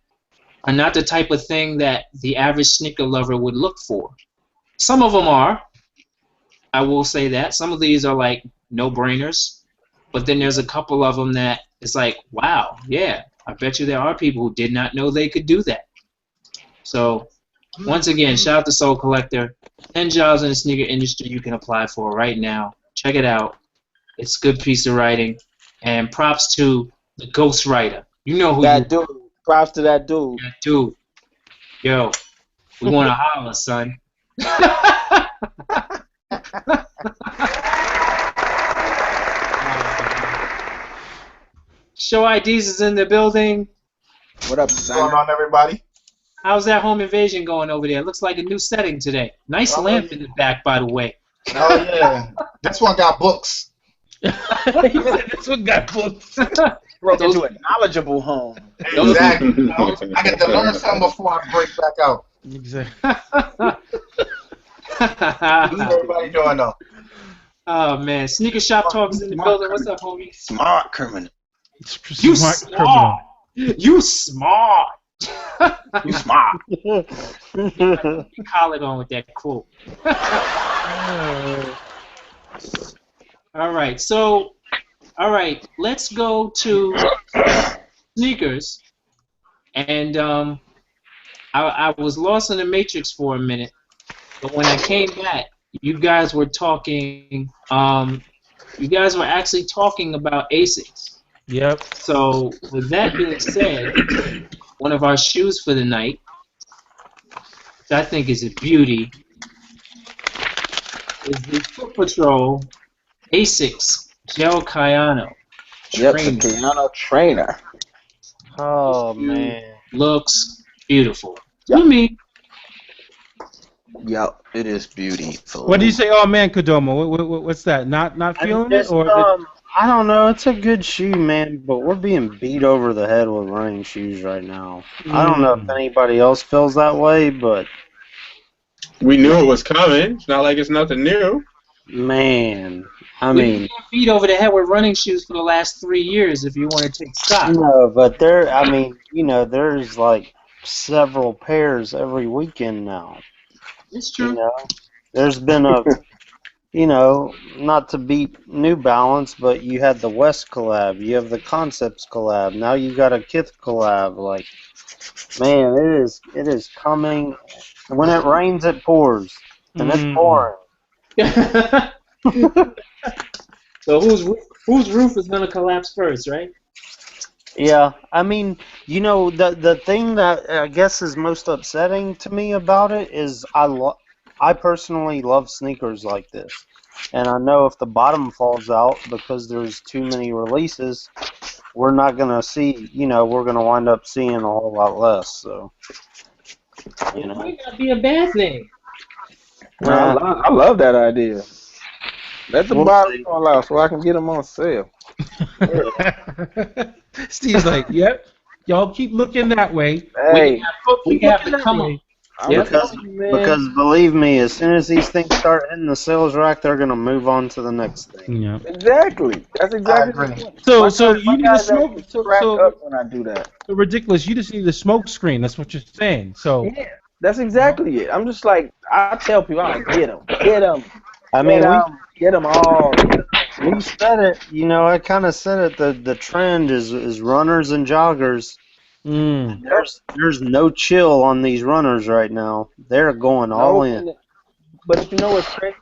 are not the type of thing that the average sneaker lover would look for. Some of them are. I will say that. Some of these are like no-brainers. But then there's a couple of them that it's like, wow, yeah, I bet you there are people who did not know they could do that. So, once again, shout out to Soul Collector. 10 jobs in the sneaker industry you can apply for right now. Check it out. It's a good piece of writing. And props to the ghostwriter. You know who that dude. Props to that dude. That dude. Yo, we want to holler, son. Show IDs is in the building. What up, What's going on, everybody? How's that home invasion going over there? Looks like a new setting today. Nice lamp in the back, by the way. Oh, yeah. This one got books. He said this one got books. Broke into a knowledgeable home. Exactly. I get to learn something before I break back out. Exactly. How's everybody doing, though? Oh, man. Sneaker Shop Talk is in the building. What's up, homie? Smart criminal. You smart. You smart. You smart. Collar on with that quote. All right, so, let's go to sneakers. And I was lost in the matrix for a minute, but when I came back, you guys were talking. You guys were actually talking about Asics. Yep. So, with that being said, one of our shoes for the night, which I think is a beauty, is the Foot Patrol Asics Gel Kayano. Yep, the Kayano trainer. Oh, man. Looks beautiful. Yep. To me. Yep, it is beautiful. What do you say? Oh man, Kodomo, what's that? Not feeling it, or? I don't know. It's a good shoe, man, but we're being beat over the head with running shoes right now. I don't know if anybody else feels that way, but we knew it was coming. It's not like it's nothing new. Man, I We've mean, been beat over the head with running shoes for the last 3 years. If you want to take stock. no, but there's like several pairs every weekend now. It's true. You know, there's been a, not to beat New Balance, but you had the West collab, you have the Concepts collab, now you got a Kith collab. Like, man, it is coming. When it rains, it pours, and it's pouring. So whose roof is gonna collapse first, right? Yeah, I mean, the thing that I guess is most upsetting to me about it is I personally love sneakers like this, and I know if the bottom falls out because there's too many releases, we're not gonna see. We're gonna wind up seeing a whole lot less. So, It might not be a bad thing. I love that idea. Let the bottom fall out so I can get them on sale. Steve's like, yep. Y'all keep looking that way. Hey, we have to come on. Because believe me, as soon as these things start hitting the sales rack, they're gonna move on to the next thing. Yeah. Exactly. That's exactly. So you need to smoke. Up when I do that. So ridiculous. You just need a smoke screen. That's what you're saying. So. Yeah, that's exactly it. I'm just like, I tell people, get them. I mean, get them all. You said it. You know, I kind of said it. The trend is runners and joggers. There's no chill on these runners right now. They're going all in. But you know what's crazy?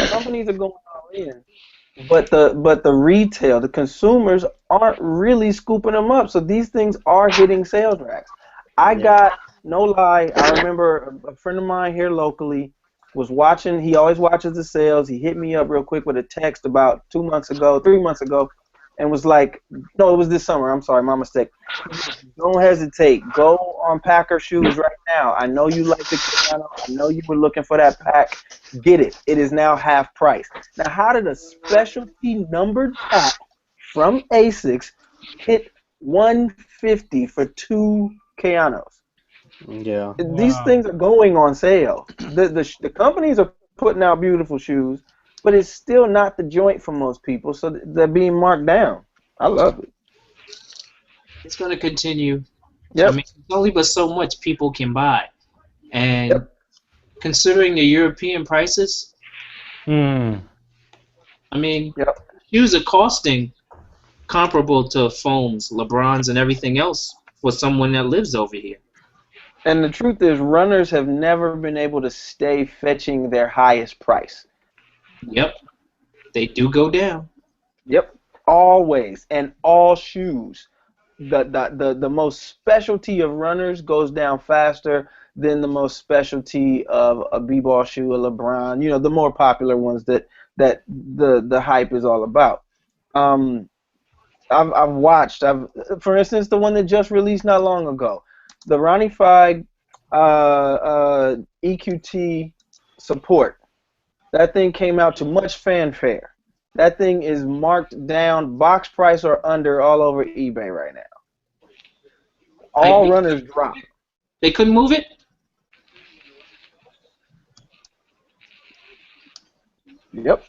Companies are going all in. But the retail, the consumers aren't really scooping them up. So these things are hitting sales racks. I got, no lie, I remember a friend of mine here locally was watching. He always watches the sales. He hit me up real quick with a text about 3 months ago, and was like, no, it was this summer. I'm sorry, my mistake. Don't hesitate. Go on Packer shoes right now. I know you like the Kayano. I know you were looking for that pack. Get it. It is now half price. Now, how did a specialty numbered pack from ASICS hit $150 for 2 Kayanos? Yeah. These things are going on sale. The companies are putting out beautiful shoes, but it's still not the joint for most people, so they're being marked down. I love it. It's going to continue. Yep. I mean, there's only but so much people can buy. And considering the European prices, I mean, shoes are costing comparable to foams, LeBrons, and everything else for someone that lives over here. And the truth is, runners have never been able to stay fetching their highest price. Yep. They do go down. Yep. Always. And all shoes. The most specialty of runners goes down faster than the most specialty of a b-ball shoe, a LeBron, you know, the more popular ones that the hype is all about. I've watched, for instance, the one that just released not long ago, the Ronnie Fieg EQT Support. That thing came out to much fanfare. That thing is marked down, box price or under, all over eBay right now. All runners drop. They couldn't move it? Yep.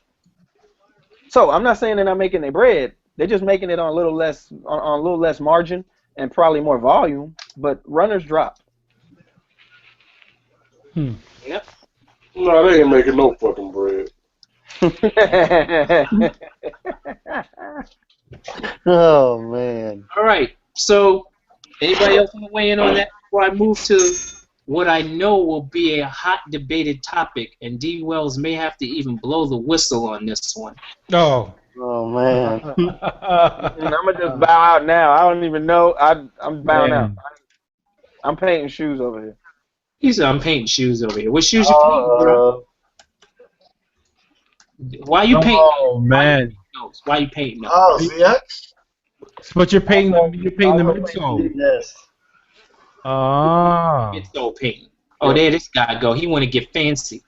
So I'm not saying they're not making their bread. They're just making it on a little less margin and probably more volume. But runners drop. Yep. No, they ain't making no fucking bread. Oh man. All right. So, anybody else want to weigh in on that before I move to what I know will be a hot debated topic, and Dee Wells may have to even blow the whistle on this one. Oh man. I'm gonna just bow out now. I don't even know. I'm bowing out. I'm painting shoes over here. He said, "I'm painting shoes over here." What shoes you painting, bro? Why you painting? Oh man. Why you painting those? Oh, see that? But you're painting them. You're painting the midsole. Yes. Ah. Midsole painting. Oh, there this guy go. He want to get fancy.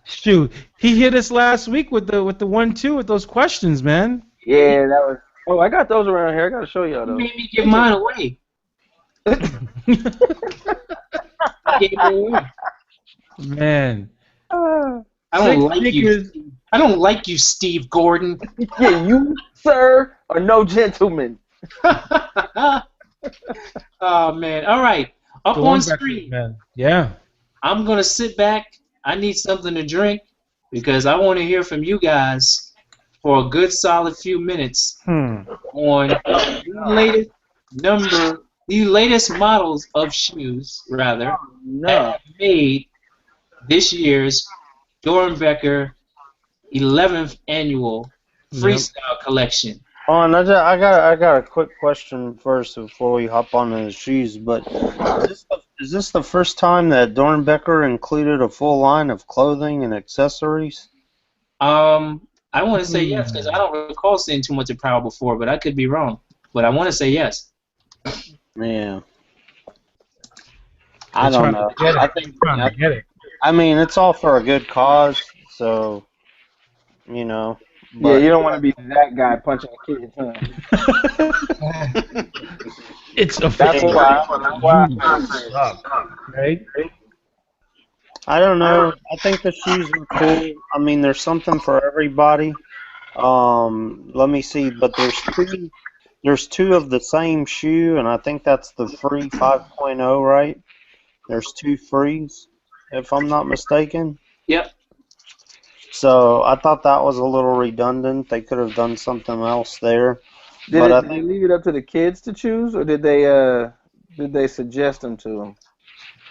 Shoot, he hit us last week with the 1-2 with those questions, man. Yeah, that was. Oh, I got those around here. I gotta show y'all those. You made me give mine away. I gave it away. Man. I don't like you. I don't like you, Steve Gordon. Yeah, you, sir, are no gentleman. Oh man! All right, up on screen. Man. Yeah. I'm gonna sit back. I need something to drink because I want to hear from you guys for a good solid few minutes on the latest models of shoes, rather, that made this year's Dornbecker 11th annual freestyle collection. I got a quick question first before we hop on to the shoes. But is this the first time that Dornbecker included a full line of clothing and accessories? I want to say yes because I don't recall seeing too much apparel before, but I could be wrong. But I want to say yes. Yeah. I don't know. I mean, it's all for a good cause, so you know. But yeah, you don't want to be that guy punching a kid. Huh? It's a That's why. Right? I don't know. I think the shoes are cool. I mean, there's something for everybody. Let me see, but there's two of the same shoe, and I think that's the Free 5.0, right? There's two Frees, if I'm not mistaken. Yep. So I thought that was a little redundant. They could have done something else there. Did they leave it up to the kids to choose, or did they suggest them to them?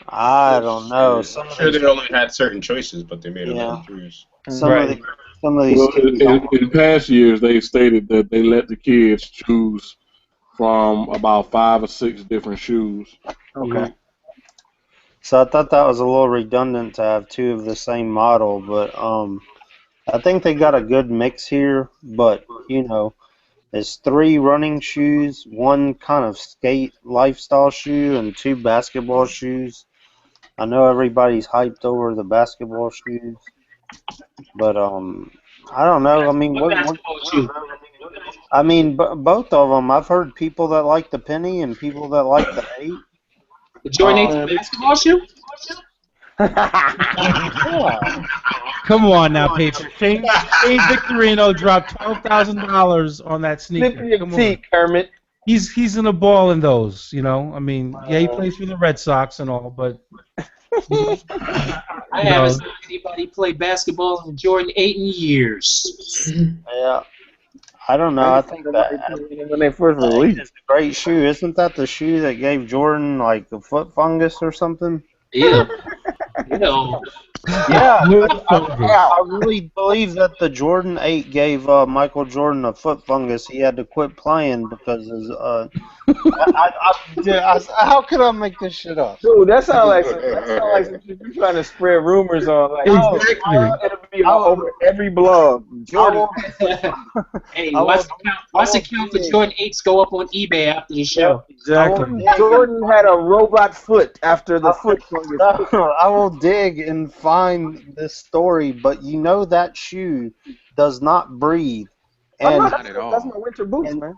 I don't know. I'm sure they only had certain choices, but they made them let them choose. Some of these Well, in past years, they stated that they let the kids choose from about 5 or 6 different shoes. Okay. So I thought that was a little redundant to have 2 of the same model, but I think they got a good mix here. But you know, it's 3 running shoes, 1 kind of skate lifestyle shoe, and 2 basketball shoes. I know everybody's hyped over the basketball shoes, but I don't know. I mean, What basketball shoe? I mean, both of them. I've heard people that like the penny and people that like the 8. The Jordan 8 basketball shoe? Come on now, Paper. Shane Victorino dropped $12,000 on that sneaker. Come on. Kermit. He's in a ball in those, you know. I mean, yeah, he plays for the Red Sox and all, but I haven't seen anybody play basketball in Jordan 8 in years. Yeah. I don't know. I think that when they first released, it's a great shoe. Isn't that the shoe that gave Jordan like a foot fungus or something? Yeah. You know. Yeah, I really believe that the Jordan 8 gave Michael Jordan a foot fungus. He had to quit playing because his how could I make this shit up? Dude, that sounds like some shit you're trying to spread rumors on. Like, exactly. It'll be all over every blog. Jordan. Hey, watch the count for Jordan 8s go up on eBay after the show. Exactly. Jordan had a robot foot after the foot fungus. I will dig and find this story, but you know that shoe does not breathe. And Not at all. That's my winter boots, man.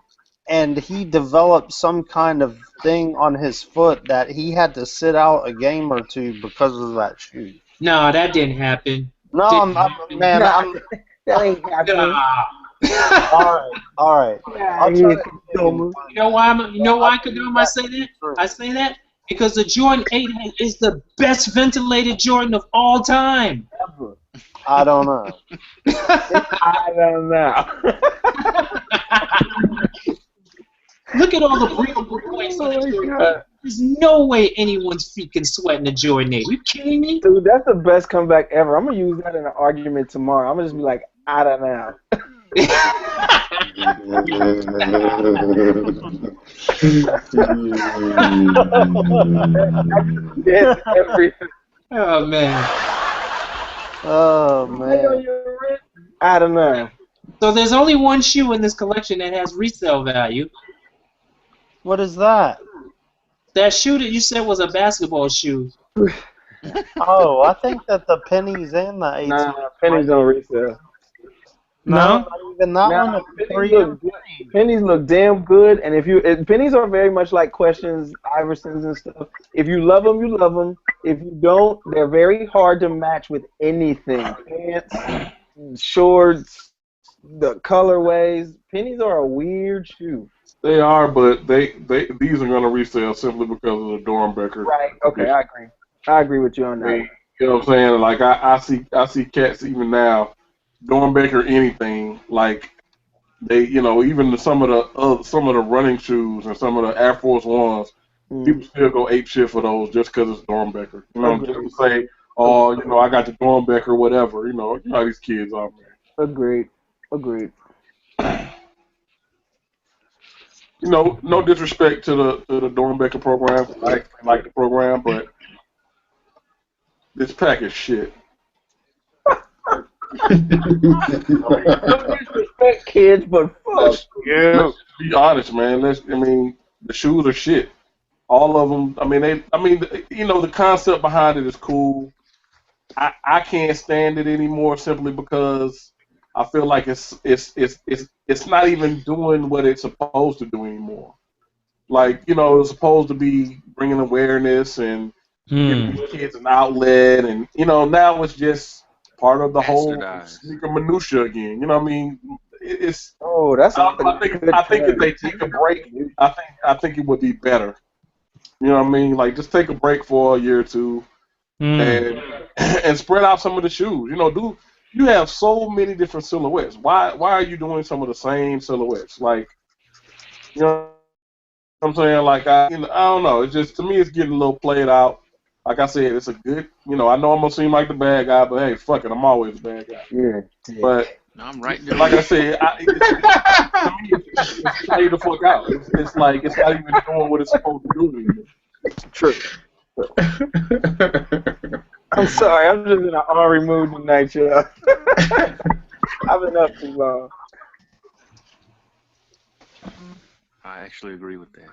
And he developed some kind of thing on his foot that he had to sit out a game or 2 because of that shoe. No, that didn't happen. No, that ain't happening. All right. You know why Kadam, I say that? I say that because the Jordan 8 is the best ventilated Jordan of all time. I don't know. I don't know. Look at all the breathable points on the Jordan 8. There's no way anyone's feet can sweat in the Jordan 8. Are you kidding me? Dude, that's the best comeback ever. I'm going to use that in an argument tomorrow. I'm going to just be like, I don't know. Oh, man. Oh, man. I don't know. So there's only one shoe in this collection that has resale value. What is that? That shoe that you said was a basketball shoe. Oh, I think that the pennies and the 8s. Nah, pennies don't resell. No, not even that one. Pennies look damn good, and pennies are very much like Questions, Iversons, and stuff. If you love them, you love them. If you don't, they're very hard to match with anything. Pants, shorts, the colorways. Pennies are a weird shoe. They are, but these are going to resell simply because of the Dornbecker. Right. Okay, I agree. I agree with you on that. You know what I'm saying? Like I see cats even now, Dornbecker anything, like they, you know, even some of the running shoes and some of the Air Force Ones, people still go ape shit for those just because it's Dornbecker. You know, just to say, oh, you know, I got the Dornbecker, whatever. You know how these kids are, man. Agreed. You know, no disrespect to the Dornbecker program. I like the program, but this pack is shit. No disrespect, kids, but fuck you. Let's be honest, man. The shoes are shit. All of them. You know, the concept behind it is cool. I can't stand it anymore simply because I feel like it's not even doing what it's supposed to do anymore. Like, you know, it's supposed to be bringing awareness and giving these kids an outlet, and you know, now it's just part of the whole sneaker minutia again. You know what I mean? It's. Oh, that's. I think if they take a break, I think it would be better. You know what I mean? Like, just take a break for a year or two, and spread out some of the shoes. You know, you have so many different silhouettes. Why are you doing some of the same silhouettes? Like, you know what I'm saying? Like, I don't know. It's just, to me, it's getting a little played out. Like I said, it's a good, I know I'm going to seem like the bad guy, but hey, fuck it, I'm always the bad guy. Yeah. But, I'm right there. like I said, to me, it's played the fuck out. It's like, it's not even doing what it's supposed to do anymore. True. I'm sorry, I'm just in an Ari mood tonight, y'all. I've been up too long. I actually agree with that.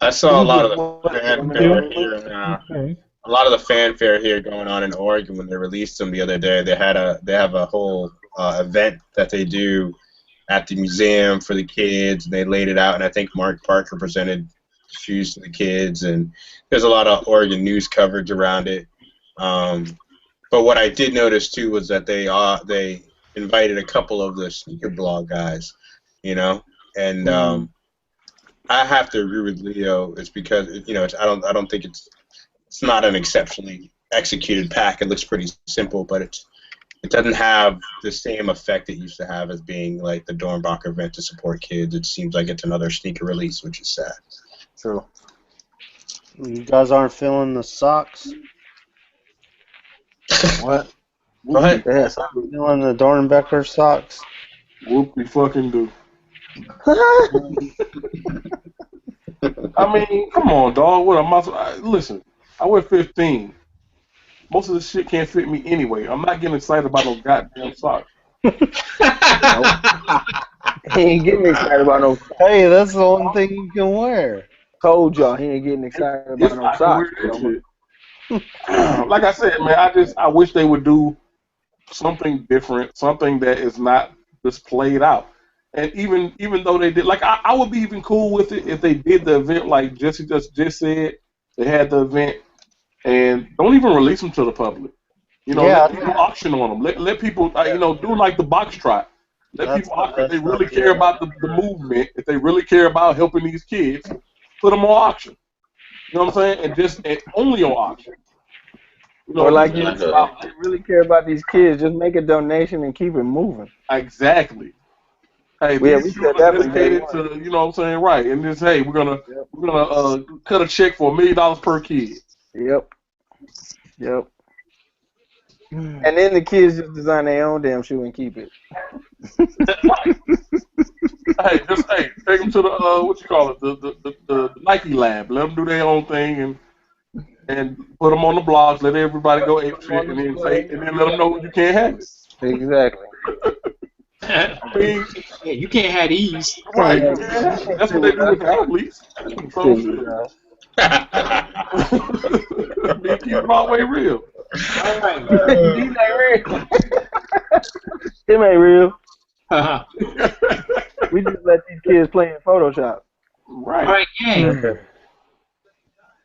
I saw a lot of the fanfare here. A lot of the fanfare here going on in Oregon when they released them the other day. They have a whole event that they do at the museum for the kids. They laid it out, and I think Mark Parker presented shoes to the kids, and there's a lot of Oregon news coverage around it. But what I did notice too was that they invited a couple of the sneaker blog guys, and I have to agree with Leo. It's because I don't think it's not an exceptionally executed pack. It looks pretty simple, but it doesn't have the same effect it used to have as being like the Dornbach event to support kids. It seems like it's another sneaker release, which is sad. True. You guys aren't feeling the socks? What? Go ahead. Yes. Feeling the Dornbecker socks? Whoop we fucking do. I mean, come on, dog. What am I? Listen, I wear 15. Most of this shit can't fit me anyway. I'm not getting excited about no goddamn socks. He ain't getting excited about no. Hey, that's the only thing you can wear. Told y'all he ain't getting excited about no socks. Like I said, man, I wish they would do something different, something that is not just played out. And even though they did, like I would be even cool with it if they did the event like Jesse just said. They had the event and don't even release them to the public. Let people auction on them. Let people, do like the box trot. Let people auction. If they really care about the movement, if they really care about helping these kids, put them on auction. You know what I'm saying? And only on auction. Or like if you really care about these kids, just make a donation and keep it moving. Exactly. Hey, we said that dedicated to, you know what I'm saying, right? And just we're gonna cut a check for $1 million per kid. Yep. And then the kids just design their own damn shoe and keep it. Take them to the the Nike lab. Let them do their own thing and put them on the blogs. Let everybody go ape shit and then let them know you can't have it. Exactly. I mean, yeah, you can't have these. Right. That's what they do with the athletes. They keep it all the way real. All right. These ain't real. Them ain't real. We just let these kids play in Photoshop. Right. All right, gang.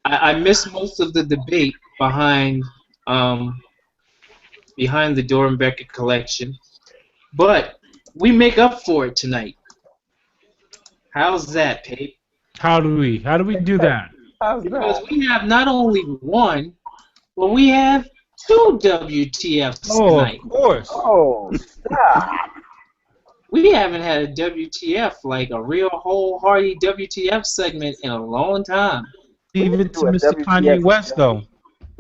I missed most of the debate behind the Dornbecker collection, but we make up for it tonight. How's that, Pape? How do we do that? Because we have not only one, but we have two WTFs tonight. Of course. Oh, stop. We haven't had a WTF, like a real wholehearted WTF segment in a long time. Leave it to Mr. Kanye West, though.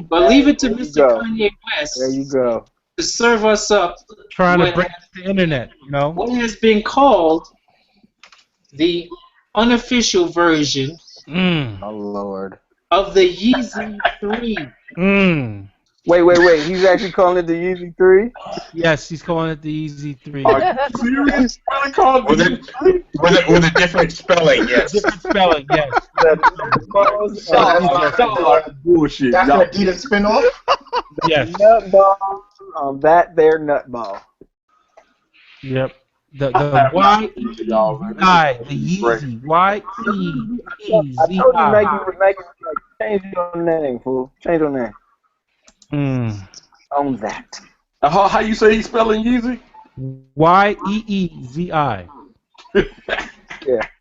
But leave it to Mr. Kanye West. There you go. To serve us up. Trying to break the internet, What has been called the unofficial version oh, Lord. of the Yeezy 3. Wait. He's actually calling it the Yeezy 3? Yes, he's calling it the Yeezy 3. Are you serious? With a different spelling, yes. Different spelling, yes. Bullshit. That's an Adidas spinoff? Yes. Nutball on that there nutball. Yep. The Y-E-E-Z-I, the Yeezy. Y-E-E-Z-I. I told you Nike change your name, fool. Change your name. On that. How you say he's spelling Yeezy? Y-E-E-Z-I.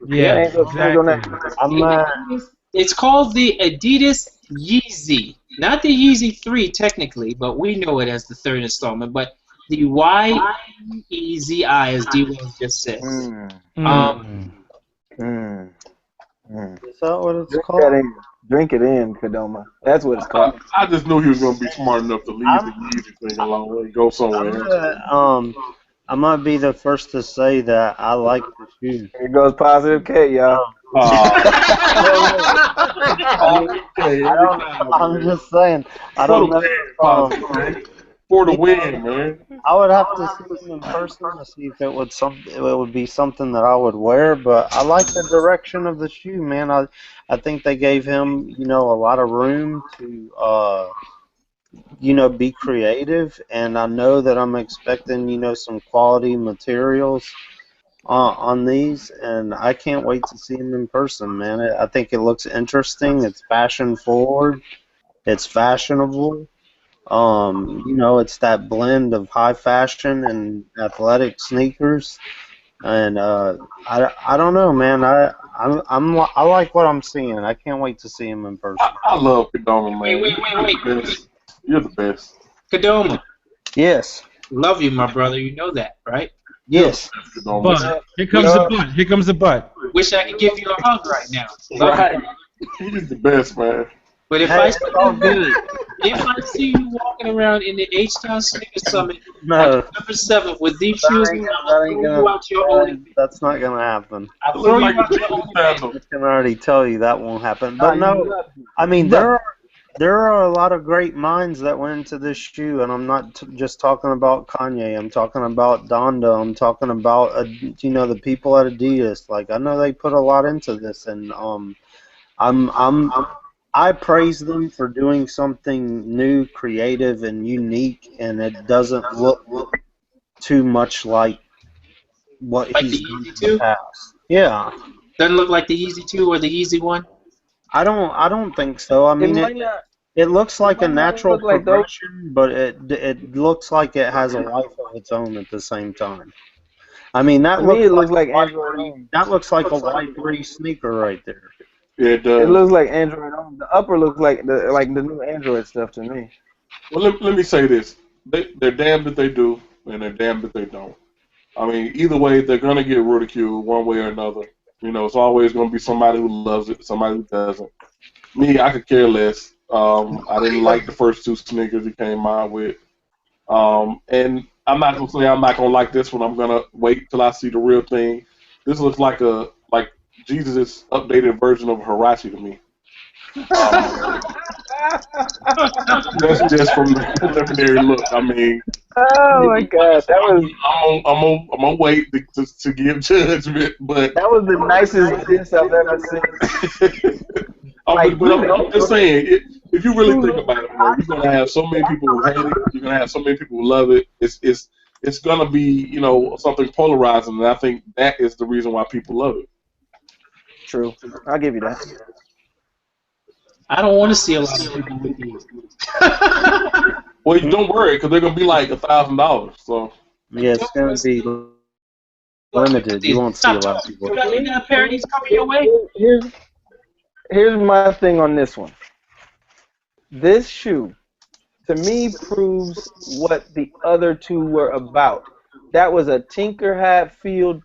Yeah, exactly. It's called the Adidas Yeezy. Not the Yeezy 3 technically, but we know it as the third installment. But the Y-E-Z-I, as Dee Wells just said. Is that what it's Drink called? that in. Drink it in, Kadoma. That's what it's called. I just knew he was going to be smart enough to leave the Yeezy thing alone and go somewhere else. I might be the first to say that I like the shoe. Here goes Positive K, y'all. I'm just saying. I don't know. For the win, man. I would have to see him in person to see if it would be something that I would wear. But I like the direction of the shoe, man. I think they gave him, a lot of room to, be creative. And I know that I'm expecting, some quality materials on these, and I can't wait to see him in person, man. I think it looks interesting. It's fashion forward. It's fashionable. It's that blend of high fashion and athletic sneakers, and I don't know, man. I like what I'm seeing. I can't wait to see him in person. I love Kadoma, man. Wait. You're the best. Kadoma. Yes. Love you, my brother. You know that, right? Yes. But here comes the butt. Here comes the butt. Wish I could give you a hug right now. Right. He's the best, man. But if I see you walking around in the H-Town Sneaker Summit on November 7th with these shoes, that's not gonna happen. I can already tell you that won't happen. But no, I mean there are a lot of great minds that went into this shoe, and I'm not just talking about Kanye. I'm talking about Donda. I'm talking about the people at Adidas. Like, I know they put a lot into this, and I praise them for doing something new, creative, and unique, and it doesn't look too much like what he's done in the past. Yeah. Doesn't look like the Yeezy 2 or the Yeezy 1? I don't think so. I mean, it looks like a natural progression, but it looks like it has a life of its own at the same time. I mean, that looks like Android. That looks like a Y3 sneaker right there. It does. It looks like Android. The upper looks like the new Android stuff to me. Well, let me say this: they're damned if they do, and they're damned if they don't. I mean, either way, they're gonna get ridiculed one way or another. It's always gonna be somebody who loves it, somebody who doesn't. Me, I could care less. I didn't like the first two sneakers he came out with, and I'm not gonna say I'm not gonna like this one. I'm gonna wait till I see the real thing. This looks like Jesus' updated version of Hirachi to me. That's just from the preliminary look. I mean, oh my God, that was. I'm gonna wait to give judgment, but that was the nicest diss I've ever seen. I'm just saying, if you really think about it, man, you're gonna have so many people who hate it. You're gonna have so many people who love it. It's gonna be something polarizing, and I think that is the reason why people love it. True, I'll give you that. I don't want to see a lot of people with these. Well, don't worry, because they're gonna be like $1,000. So yeah, it's gonna be limited. You won't see a lot of people. You got a pair of these coming your way? Here's my thing on this one. This shoe, to me, proves what the other two were about. That was a Tinker Hatfield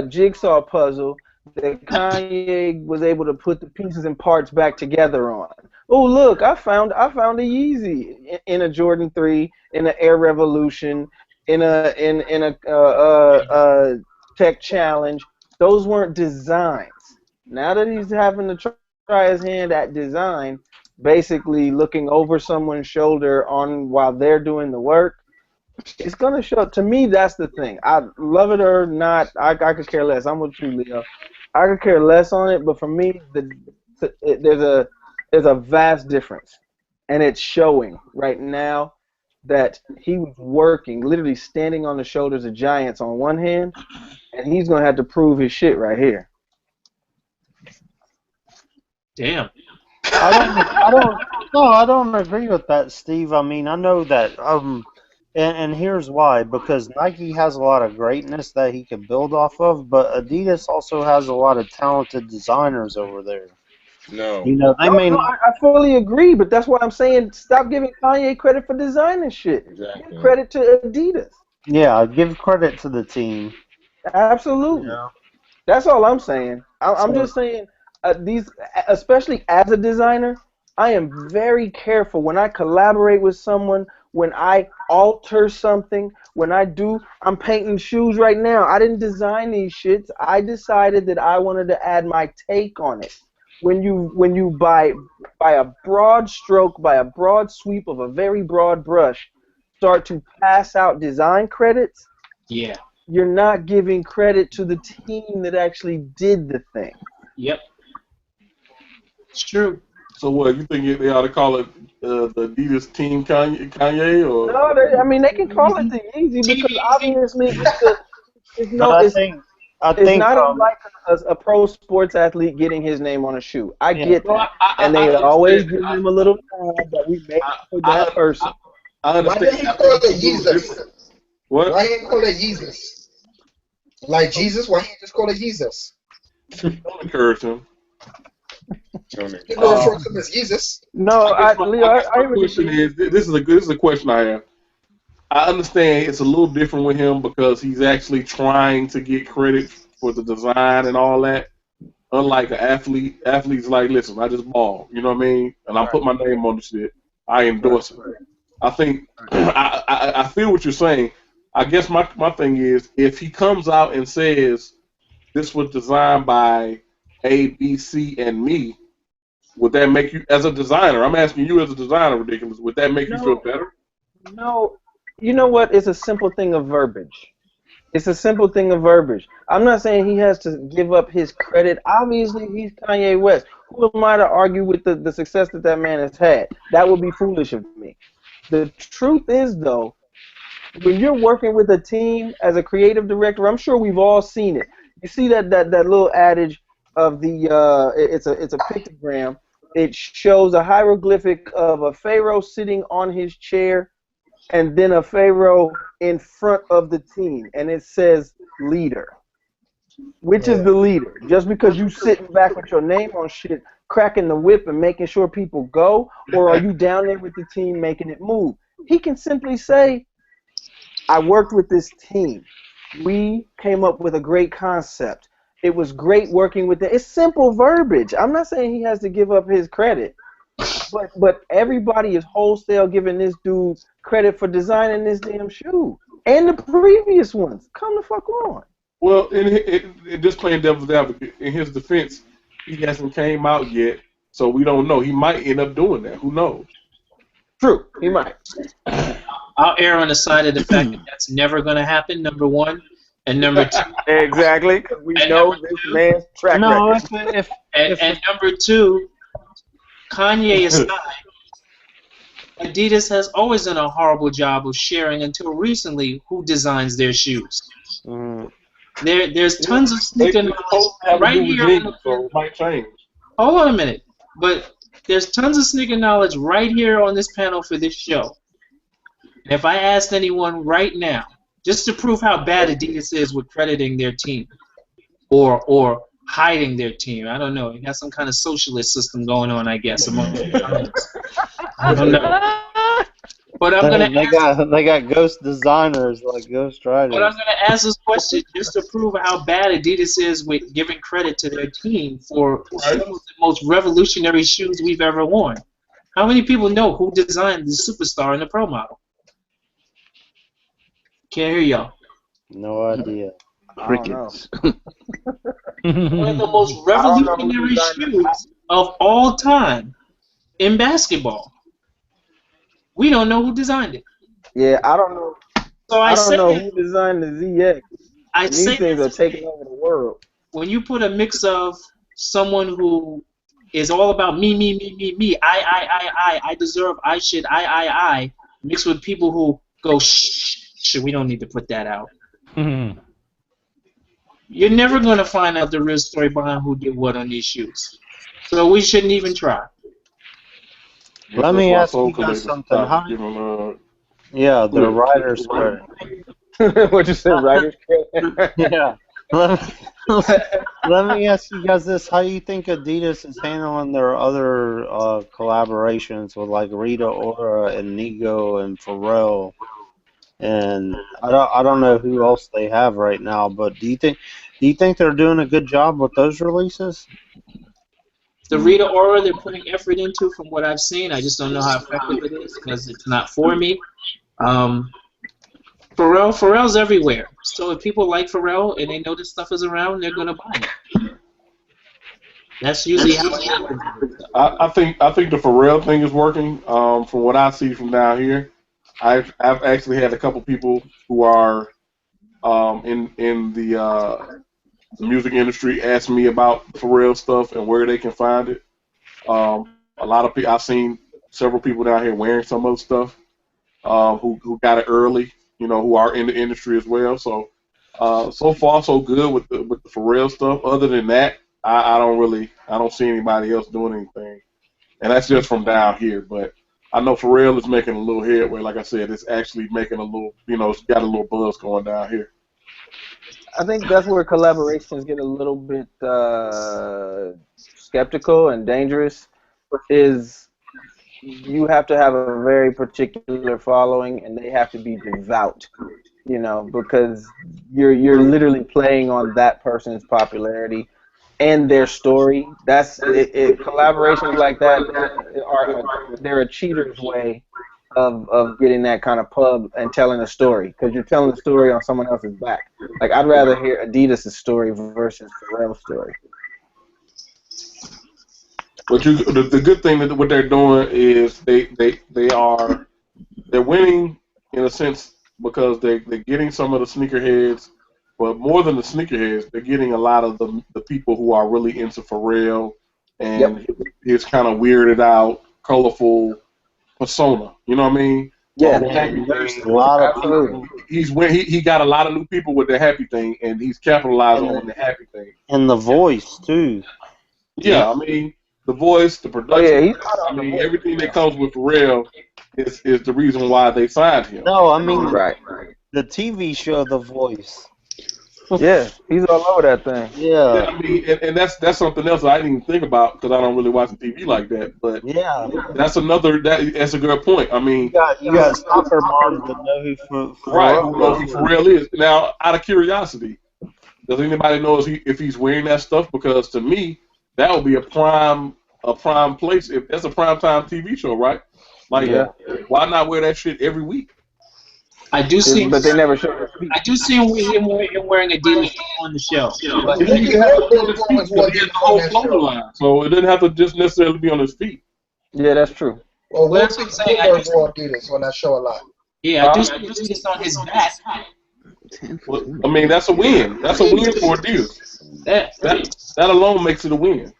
jigsaw puzzle that Kanye was able to put the pieces and parts back together on. Oh, look, I found a Yeezy in a Jordan 3, in an Air Revolution, in a Tech Challenge. Those weren't designs. Now that he's having to try his hand at design, basically looking over someone's shoulder while they're doing the work, it's gonna show. To me, that's the thing. I love it or not, I could care less. I'm with you, Leo. I could care less on it, but for me, there's a vast difference, and it's showing right now that he was working, literally standing on the shoulders of giants on one hand, and he's gonna have to prove his shit right here. Damn. I don't agree with that, Steve. I mean, I know that, and here's why, because Nike has a lot of greatness that he could build off of, but Adidas also has a lot of talented designers over there. No. You know, they may not. I fully agree, but that's why I'm saying stop giving Kanye credit for designing shit. Exactly. Give credit to Adidas. Yeah, give credit to the team. Absolutely. You know? That's all I'm saying. I'm So- just saying these, especially as a designer, I am very careful when I collaborate with someone, when I alter something, when I'm painting shoes right now. I didn't design these shits. I decided that I wanted to add my take on it. When you by a broad stroke, by a broad sweep of a very broad brush, start to pass out design credits, Yeah. you're not giving credit to the team that actually did the thing. Yep. It's true. So what? You think they ought to call it the Adidas Team Kanye or? No, they can call it the Yeezy because obviously it's I think not unlike a pro sports athlete getting his name on a shoe. I get that, and they always give him a little nod that we made for that person. I Why understand. didn't he call it Jesus? What? Why didn't he call it Jesus? Like Jesus? Why didn't he just call it Jesus? Don't encourage him. People refer to him as Jesus. No, Leo, My question is, this is a question I have. I understand it's a little different with him because he's actually trying to get credit for the design and all that. Unlike an athlete, athlete's like, listen, I just ball, you know what I mean? And I put my name on the shit. I endorse it. I think I feel what you're saying. I guess my thing is, if he comes out and says this was designed by A, B, C, and me, would that make you, as a designer, I'm asking you as a designer, Ridiculous, would that make you feel better? No, you know what? It's a simple thing of verbiage. It's a simple thing of verbiage. I'm not saying he has to give up his credit. Obviously, he's Kanye West. Who am I to argue with the success that man has had? That would be foolish of me. The truth is, though, when you're working with a team as a creative director, I'm sure we've all seen it. You see that little adage of it's a pictogram. It shows a hieroglyphic of a pharaoh sitting on his chair, and then a pharaoh in front of the team, and it says leader. Which is the leader? Just because you sitting back with your name on shit, cracking the whip and making sure people go, or are you down there with the team making it move? He can simply say, I worked with this team. We came up with a great concept. It was great working with them. It's simple verbiage. I'm not saying he has to give up his credit, but everybody is wholesale giving this dude credit for designing this damn shoe and the previous ones. Come the fuck on. Well, in just playing devil's advocate, in his defense, he hasn't came out yet, so we don't know. He might end up doing that. Who knows? True, he might. I'll err on the side of the fact that that's never going to happen, number one. And number two. Exactly, because we know this man's track record. And number two, Kanye aside, Adidas has always done a horrible job of sharing until recently who designs their shoes. There's tons of sneaker knowledge right here. So it might change. Hold on a minute. But there's tons of sneaker knowledge right here on this panel for this show. And if I asked anyone right now, just to prove how bad Adidas is with crediting their team or hiding their team, I don't know. You got some kind of socialist system going on, I guess, among the I don't know. But I'm gonna they got ghost designers like Ghost Riders. But I'm gonna ask this question just to prove how bad Adidas is with giving credit to their team for some of the most revolutionary shoes we've ever worn. How many people know who designed the Superstar and the Pro Model? Can't hear y'all. No idea. Crickets. One of the most revolutionary shoes of all time in basketball. We don't know who designed it. Yeah, I don't know. So I don't know who designed the ZX. These things are taking over the world. When you put a mix of someone who is all about me, I deserve, I should, I, mixed with people who go, shh, we don't need to put that out. You're never going to find out the real story behind who did what on these shoes. So we shouldn't even try. Let me ask you guys something. Yeah, the writer's credit. What you said, writer's credit? Yeah. Let me ask you guys this: how do you think Adidas is handling their other collaborations with like Rita Ora and Nigo and Pharrell? And I don't know who else they have right now, but do you think they're doing a good job with those releases? The Rita Ora they're putting effort into, from what I've seen. I just don't know how effective it is because it's not for me. Pharrell's everywhere. So if people like Pharrell and they know this stuff is around, they're gonna buy it. That's usually how it happens. I think the Pharrell thing is working. From what I see from down here, I've actually had a couple people who are in the music industry ask me about Pharrell stuff and where they can find it. A lot of people, I've seen several people down here wearing some of the stuff who got it early, who are in the industry as well. So so far so good with the Pharrell stuff. Other than that, I don't see anybody else doing anything, and that's just from down here. But I know Pharrell is making a little headway. Like I said, it's actually making a little, it's got a little buzz going down here. I think that's where collaborations get a little bit skeptical and dangerous. Is you have to have a very particular following, and they have to be devout, because you're literally playing on that person's popularity and their story. That's it. Collaborations like that they're a cheater's way of getting that kind of pub and telling a story, because you're telling the story on someone else's back. Like, I'd rather hear Adidas' story versus Pharrell's story. But the good thing that what they're doing is they're winning in a sense because they're getting some of the sneakerheads, but more than the sneakerheads, they're getting a lot of the people who are really into Pharrell and his kind of weirded out, colorful persona. You know what I mean? Yeah, there's a lot of people. He got a lot of new people with the happy thing, and he's capitalizing on the happy thing. And the voice too. Yeah, I mean, the voice, the production, everything that comes with Pharrell is the reason why they signed him. No, I mean right. The TV show The Voice. Yeah, he's all over that thing. Yeah. I mean, and that's something else I didn't even think about because I don't really watch the TV like that. But yeah, that's a good point. I mean, you got soccer moms that know who Pharrell is. Now, out of curiosity, does anybody know if he's wearing that stuff? Because to me, that would be a prime place. If that's a prime time TV show, right? Like, why not wear that shit every week? I do see, but they never show it. I do see him wearing Adidas on the show. But he the whole clothing line, so it didn't have to just necessarily be on his feet. Yeah, that's true. Well, that's what I'm saying. I just wore Adidas on that show a lot. Yeah, I do see Adidas on his back. Well, I mean, that's a win. That's a win for Adidas. That alone makes it a win.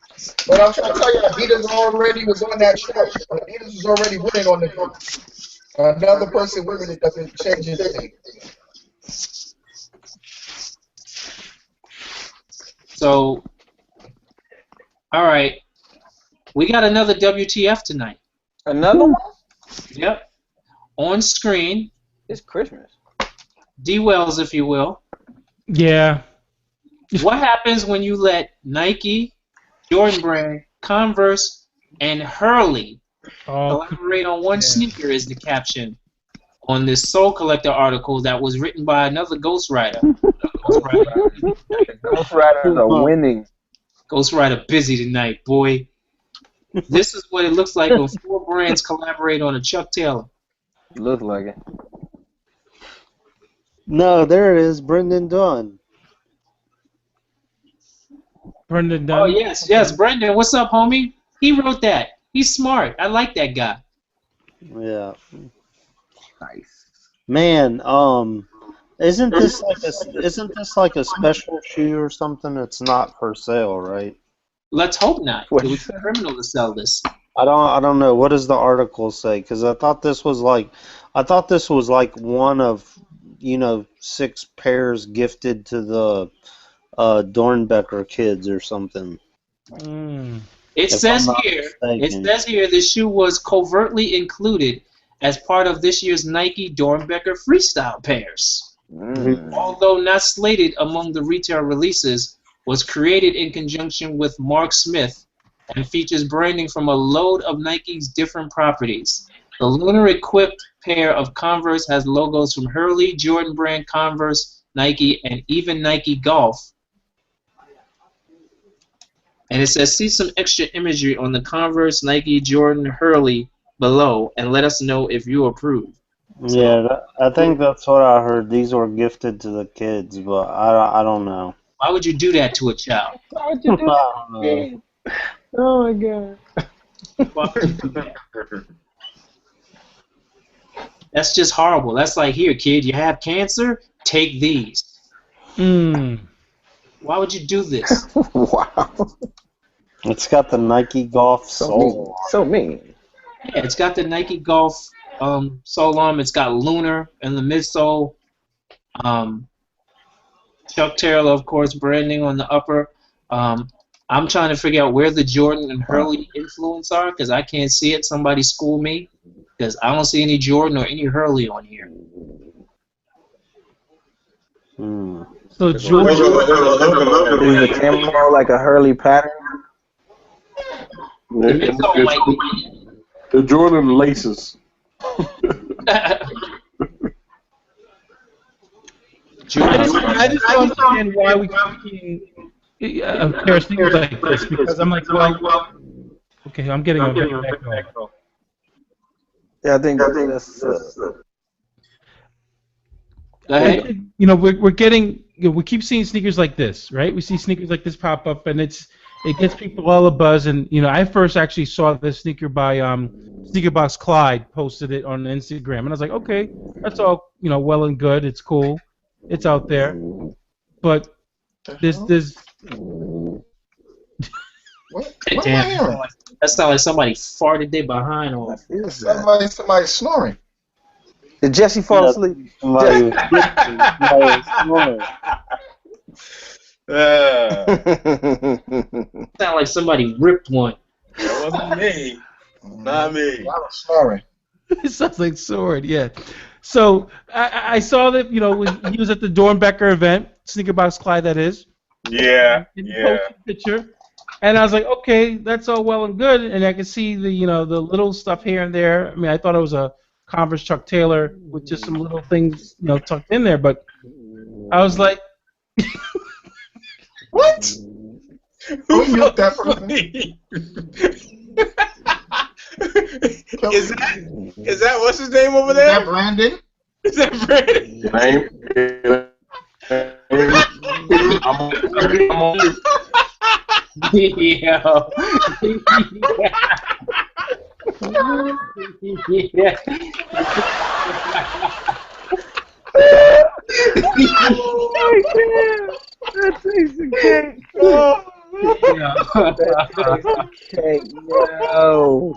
But I'm trying to tell you, Adidas already was on that show. Adidas was already winning on the show. Another person winning it doesn't change anything. So, all right, we got another WTF tonight. Another one? Yep. On screen. It's Christmas. Dee Wells, if you will. Yeah. What happens when you let Nike, Jordan Brand, Converse, and Hurley collaborate on one sneaker is the caption on this Soul Collector article that was written by another ghostwriter. Ghostwriters are winning. Ghostwriter busy tonight, boy. This is what it looks like when 4 brands collaborate on a Chuck Taylor. Looks like it. No, there it is, Brendan Dunn. Brendan Dunn. Oh, yes, Brendan. What's up, homie? He wrote that. He's smart. I like that guy. Yeah. Nice. Man, isn't this like a special shoe or something? It's not for sale, right? Let's hope not. It was criminal to sell this. I don't know. What does the article say? Because I thought this was like one of 6 pairs gifted to the Dornbecker kids or something. It says here the shoe was covertly included as part of this year's Nike Dornbecker freestyle pairs. Although not slated among the retail releases, was created in conjunction with Mark Smith and features branding from a load of Nike's different properties. The lunar-equipped pair of Converse has logos from Hurley, Jordan Brand, Converse, Nike, and even Nike Golf. And it says, see some extra imagery on the Converse, Nike, Jordan, Hurley below, and let us know if you approve. Yeah, I think that's what I heard. These were gifted to the kids, but I don't know. Why would you do that to a child? Why would you do that? Oh my god. Why would you do that? That's just horrible. That's like, here, kid, you have cancer? Take these. Why would you do this? Wow. It's got the Nike Golf So sole. mean. So mean. Yeah, it's got the Nike Golf sole arm. It's got Lunar in the midsole. Chuck Taylor, of course, branding on the upper. I'm trying to figure out where the Jordan and Hurley influence are because I can't see it. Somebody school me because I don't see any Jordan or any Hurley on here. So Jordan. Is the camo like a Hurley pattern? The midsole might be. The Jordan laces. I just don't understand why we keep seeing a pair of sneakers like this because I'm like, well, okay, I'm getting a bit of echo. Yeah, I think that's. Go ahead. You know, we're getting, we keep seeing sneakers like this, right? We see sneakers like this pop up, and it gets people all abuzz. And you know, I first actually saw this sneaker by Sneaker Box Clyde posted it on Instagram, and I was like, okay, that's all, you know, well and good. It's cool, it's out there, but there's What am I hearing? That sounds like somebody farted their behind on. Somebody snoring. Did Jesse fall asleep? Somebody was snoring. Sound like somebody ripped one. That wasn't me. Not me. I was snoring. it sounds like sword, yeah. So I saw that, you know, he was at the Dornbecker event, Sneaker Box Clyde, that is. Yeah, And he yeah. posted a picture, and I was like, okay, that's all well and good, and I could see the, you know, the little stuff here and there. I mean, I thought it was a Converse Chuck Taylor with just some little things, you know, tucked in there, but I was like, What? Who wrote that for me? Is that what's his name over Is there? that Brandon? Is that Brandon? I'm on. Yeah. Yeah. That takes a cake. Cake, no.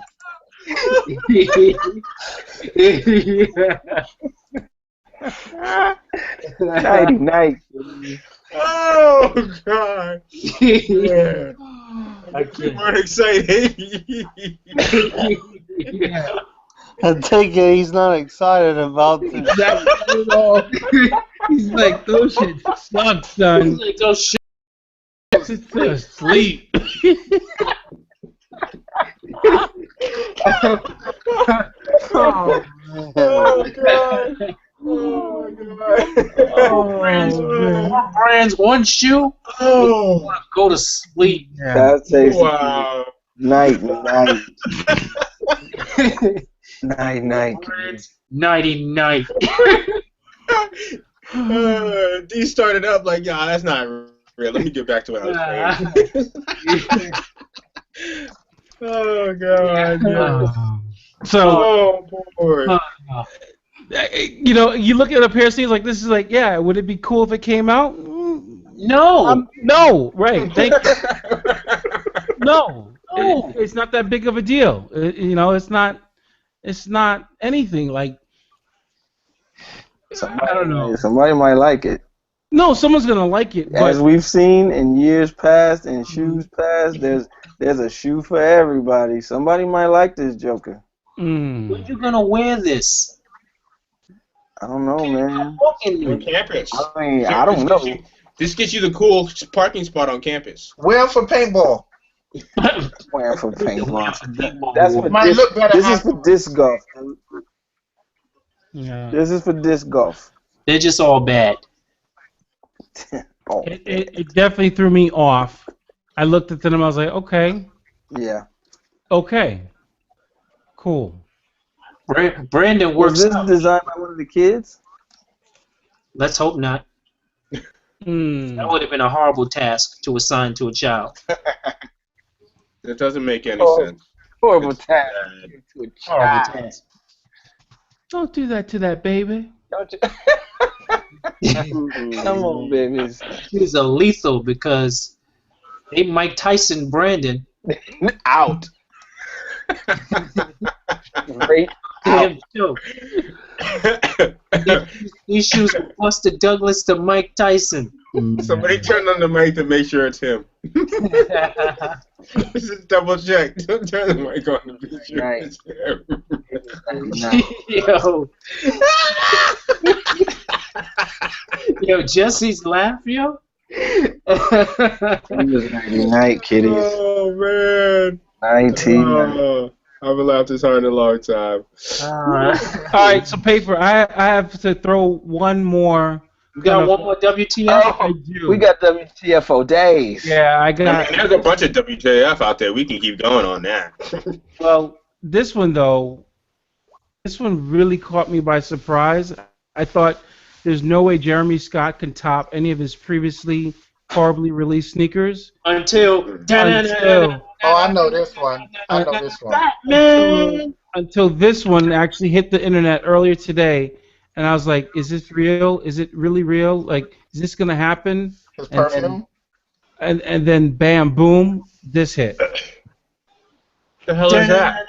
Nighty night. Oh God! Yeah. I can't. We're excited. I take it he's not excited about this. exactly at all. He's like, those shit suck, son. Like, oh shit. Just to sleep. Oh, Oh God! Oh God! One brands, one shoe. Oh! Want to go to sleep. that takes Wow! night. Night. Nighty night. D started up like, yeah, that's not real. Let me get back to what I was saying. Oh God! Yeah. So, Oh boy! you know, you look at a pair of sneakers like this, is like, yeah, would it be cool if it came out? No. No, right? Thank you. No, it's not that big of a deal. You know, it's not anything like. I don't know. Somebody might like it. No, someone's gonna like it, but As we've seen in years past and shoes past, there's a shoe for everybody. Somebody might like this Joker. When you gonna wear this? I don't know, man. On campus. I mean, I don't know. This gets you the cool parking spot on campus. Where for paintball? Wearing for paintball. Paintball. That's for Might look better this is for afterwards. disc golf. Yeah. This is for disc golf. They're just all bad. Oh, It definitely threw me off. I looked at them and I was like, okay, yeah. cool. Brandon Was works this out. designed by one of the kids? Let's hope not. Hmm. That would have been a horrible task to assign to a child. That doesn't make any Oh. sense. Horrible task. Horrible Child. task. Don't do that to that baby. Don't you? Come on, babies. He was a lethal because they Mike Tyson Brandon. Out. Great. Damn joke. These shoes were Buster Douglas to Mike Tyson. Somebody turn on the mic to make sure it's him. This is double check. Don't turn the mic on to be sure Right. it's him. Yo, Jesse's laugh, yo. It was 99, kitties. Oh man. 19. Oh, I haven't laughed this hard in a long time. All right, so paper. I have to throw one more. You got one more WTF? I do. We got WTF for days. Yeah, I I got. mean, there's a bunch of WTF out there. We can keep going on that. Well, this one though, this one really caught me by surprise. I thought there's no way Jeremy Scott can top any of his previously horribly released sneakers. Until. Oh, I know this one. I know this one. Batman! Until this one actually hit the internet earlier today, and I was like, "Is this real? Is it really real? Like, is this gonna happen?" His perfume. And then bam, boom, this hit. The hell is that?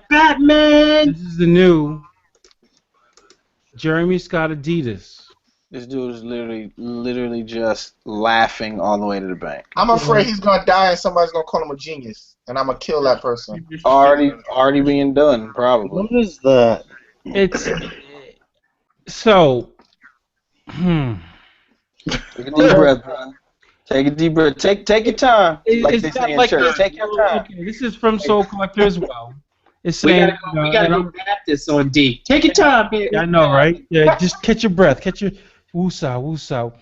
Batman! This is the new Jeremy Scott Adidas. This dude is literally just laughing all the way to the bank. I'm afraid he's gonna die and somebody's gonna call him a genius, and I'm gonna kill that person. Already being done, probably. What is that? It's so. Take a deep breath, bro. Take a deep breath. Take your time. Like It's they not say in like church. this. Take your time. Okay, this is from Soul Collector as well. It's We saying, gotta go wrap this on D. Take your time, baby. I know, right? Yeah, just catch your breath. Catch your woosah, woosah.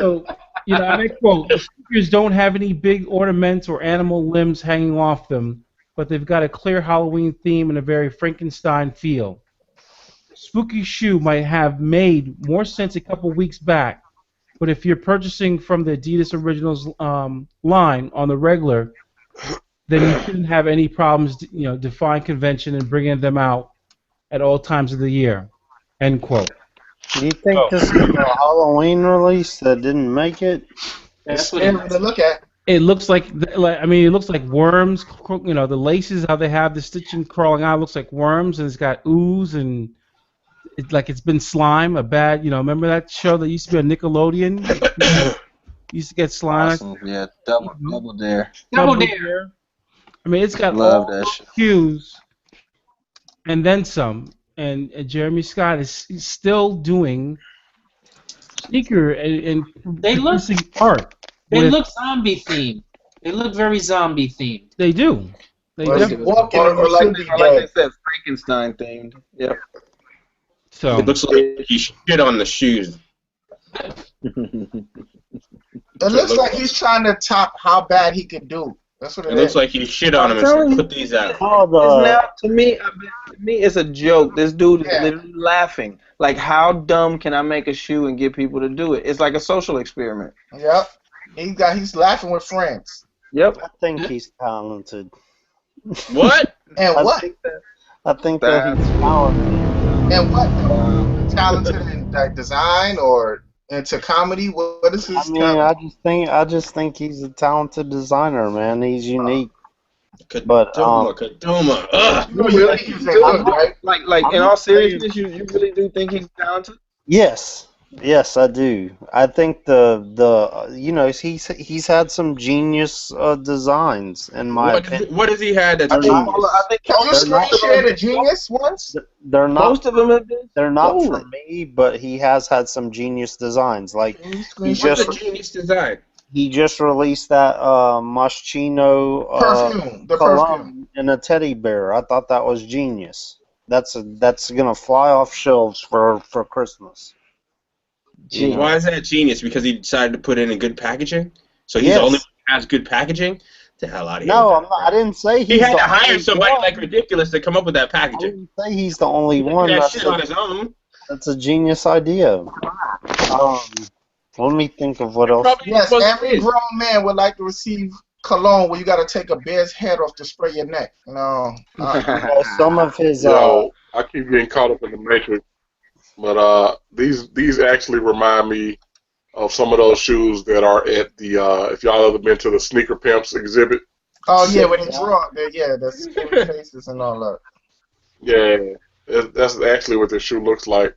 So, and I quote, the sneakers don't have any big ornaments or animal limbs hanging off them, but they've got a clear Halloween theme and a very Frankenstein feel. Spooky shoe might have made more sense a couple weeks back, but if you're purchasing from the Adidas Originals line on the regular, then you shouldn't have any problems, defying convention and bringing them out at all times of the year. End quote. Do you think this is a Halloween release that didn't make it? That's what Interesting to look at. It looks like, it looks like worms. The laces, how they have the stitching crawling out, looks like worms, and it's got ooze, and it's like it's been slime. A bad, remember that show that used to be on Nickelodeon? Used to get slime. Awesome. Yeah, double dare. Double dare. I mean, it's got Love all that those shit. cues, and then some. And Jeremy Scott is still doing sneaker and They look- producing art. They with- look zombie themed. They look very zombie themed. They do. They Well, definitely- walking Or or like, should be or like they dead. said, Frankenstein themed. Yep. So It looks like he shit on the shoes. It looks like he's trying to top how bad he could do. That's what It it looks is. like he shit on him and telling said, you. "Put these out." Oh, It's now to me, it's a joke. This dude is Yeah. literally laughing. Like, how dumb can I make a shoe and get people to do it? It's like a social experiment. Yep. He's laughing with friends. Yep. I think he's talented. What? And what? I think that he's talented. And what? Talented in like design or into comedy? What is his I mean, talent? I just think he's a talented designer, man. He's unique. Kaduma, Kaduma. Ugh. You really think he's good, right? Like in all seriousness, you really do think he's talented? Yes. Yes, I do. I think the you know he's had some genius designs in my opinion. What has he had that's I mean, I genius? think Can you they're screen not share the genius ones? they're not most of them have been they're not for stolen. me, but he has had some genius designs. Like Can you he screen share What's a just the genius design? he just released that Moschino perfume? The perfume. cologne in a teddy bear. I thought that was genius. That's gonna fly off shelves for Christmas. You know. Why Genius. is that genius? Because he decided to put it in good packaging? So he's the only one Yes. who has good packaging? Get the hell out of here with No, that I'm not. I crap. didn't say He he's had the to hire only somebody one. like ridiculous to come up with that I packaging. didn't say he's the only He did one. that I shit said on his own. that's a genius idea. Let me think of what It else. probably Yes, wasn't every his. grown man would like to receive cologne where you got to take a bear's head off to spray your neck. No. Some of his Yo, I keep getting caught up in the matrix, but these actually remind me of some of those shoes that are at the if y'all ever been to the Sneaker Pimps exhibit. Oh yeah, when they draw, the skinny faces and all that. Yeah, that's actually what this shoe looks like.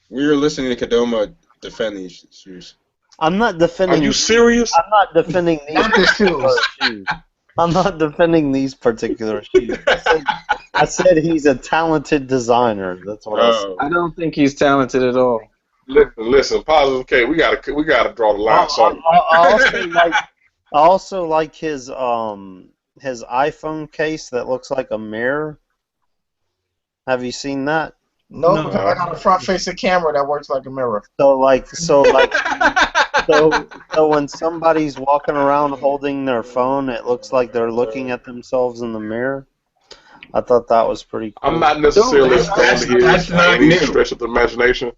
We were listening to Kadoma defend these shoes. I'm not Are defending. you serious? I'm not defending these Not the particular shoes. shoes. I'm not defending these particular shoes. I said he's a talented designer. That's what I said. Oh. I don't think he's talented at all. Listen, positive K. We gotta draw the line somewhere. I also like his iPhone case that looks like a mirror. Have you seen that? No, No. because I got a front-facing camera that works like a mirror. So when somebody's walking around holding their phone, it looks like they're looking at themselves in the mirror. I thought that was pretty cool. I'm not necessarily a fan of his that's by not any new. stretch of the imagination.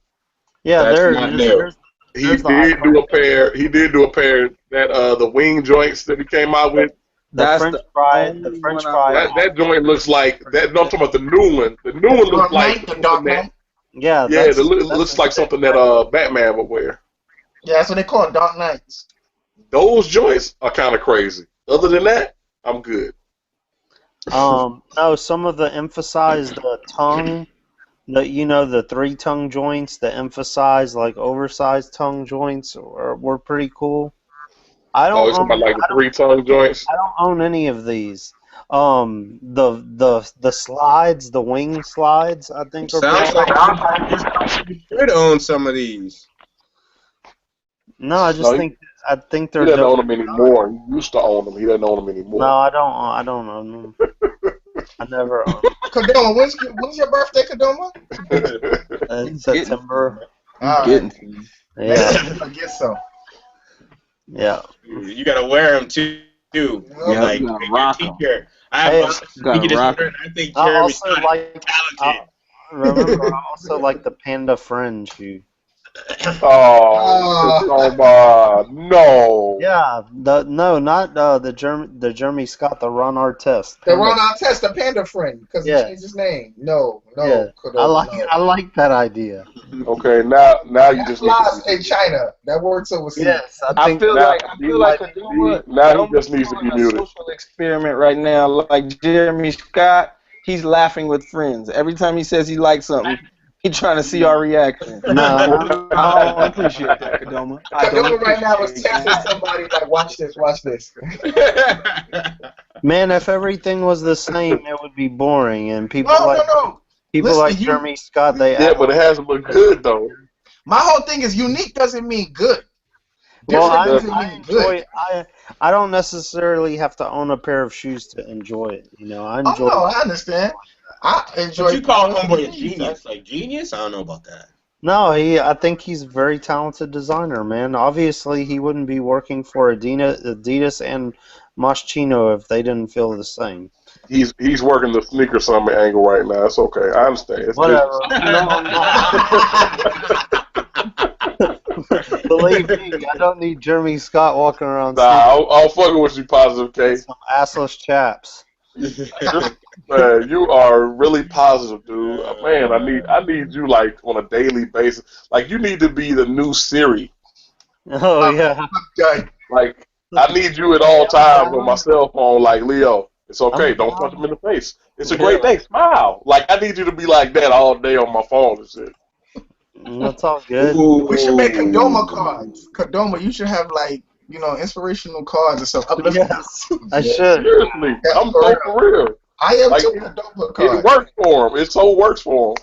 Yeah, That's there's not new. there's He There's the did iPhone. do a pair. He did do a pair that the wing joints that he came out with. the That's French the fry. only The French one fry. That joint looks like that. No, I'm talking about the new one. The new one looks like The Dark something that, Knight. Yeah, yeah, that's, it looks like something that Batman would wear. Yeah, that's what they call it, Dark Knights. Those joints are kind of crazy. Other than that, I'm good. No, some of the emphasized tongue, the 3-tongue joints, the emphasized like oversized tongue joints were pretty cool. I Oh, don't it's own, about like the 3-tongue joints. I don't own any of these. The slides, the wing slides, I think are Sounds pretty like you should own some of these. No, I just No, think He they're doesn't dope. own them anymore. He used to own them. He doesn't own them anymore. No, I don't own them. I never owned them. Kadoma, when's your birthday, Kadoma? In September. All Getting right. to Yeah, I guess so. yeah. You gotta wear them too. Yeah, Like you gotta your rock 'em. teacher. I have Hey, a gotta speaking rock disorder, and I think I Jeremy also Scott like. is talented. Remember, I also like the panda fringe shoe. Oh, no. Yeah, not the Jeremy Scott, the Ron Artest. The Ron Artest, the panda friend, because he Yeah. changed his name. No, Yeah, Kadoma, I like that idea. Okay, now you That just need flies to in China. That works overseas. Yes, I feel now, like Kadoma, now he just needs to be doing a muted. social experiment right now, like Jeremy Scott. He's laughing with friends every time he says he likes something. He's trying to see our reaction. No, I don't appreciate that, Kadoma. I don't Kadoma right now is appreciate texting that. somebody like, watch this. man, if everything was the same, it would be boring, and people No. people Listen, like Jeremy Scott, they Yeah, but it has to look good though. My whole thing is unique doesn't mean good. Well, Different doesn't I mean enjoy. good. I don't necessarily have to own a pair of shoes to enjoy it. I enjoy. Oh, no, I understand. I enjoy. But you call homeboy a genius? Like genius? I don't know about that. No, I think he's a very talented designer, man. Obviously, he wouldn't be working for Adidas and Moschino if they didn't feel the same. He's working the sneaker summit angle right now. It's okay. I understand. It's Whatever. Believe me, I don't need Jeremy Scott walking around Nah, I'll fucking with you, positive K. some assless chaps. Man, you are really positive, dude. Man, I need you like on a daily basis. Like you need to be the new Siri. Oh yeah. Okay. Like I need you at all times on my cell phone. Like Leo, it's okay. Don't punch him in the face. It's a great day. Smile. Like I need you to be like that all day on my phone and shit. That's all good. We should make Kadoma cards. Kadoma, you should have like, inspirational cards or something. Uplifting. Yes, I should. Seriously, Yeah, I'm so for real. I am Like, too. Kadoma It cards. works for him. It so works for him.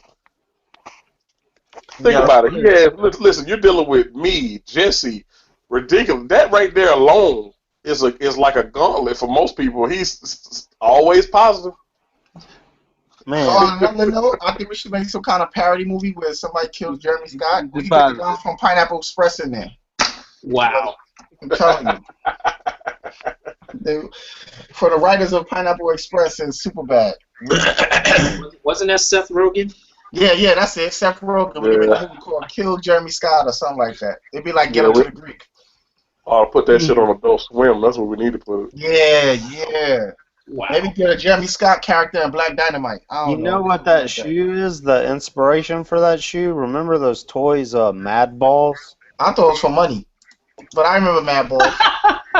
Think Yeah. about it. He has, listen, you're dealing with me, Jesse, ridiculous. That right there alone is like a gauntlet for most people. He's always positive. Man, On another note, I think we should make some kind of parody movie where somebody kills Jeremy Scott. We get the guy from Pineapple Express in there. Wow. I'm telling you. For the writers of Pineapple Express and Superbad. Wasn't that Seth Rogen? Yeah, that's it. Seth Rogen. We can make a movie called Kill Jeremy Scott or something like that. It'd be like Get Him to the Greek. I'll put that shit on Adult Swim. That's what we need to put it. Yeah. Wow. Maybe get a Jeremy Scott character in Black Dynamite. I don't you know what that shoe is? The inspiration for that shoe? Remember those toys, Mad Balls? I thought it was for money. But I remember Mad Balls. I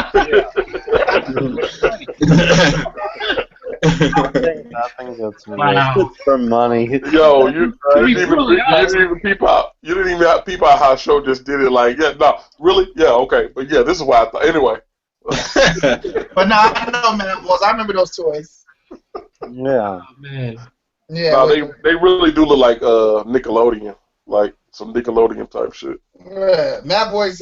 think that's Wow. for money. Yo, you didn't even peep out. You didn't even peep out how show just did it. Like, yeah, no, really, yeah, okay, but yeah, this is why I thought. Anyway. But no, I know Mad Balls. I remember those toys. Yeah. Oh, man. Yeah. No, they really do look like Nickelodeon, like some Nickelodeon type shit. Yeah. Mad Balls,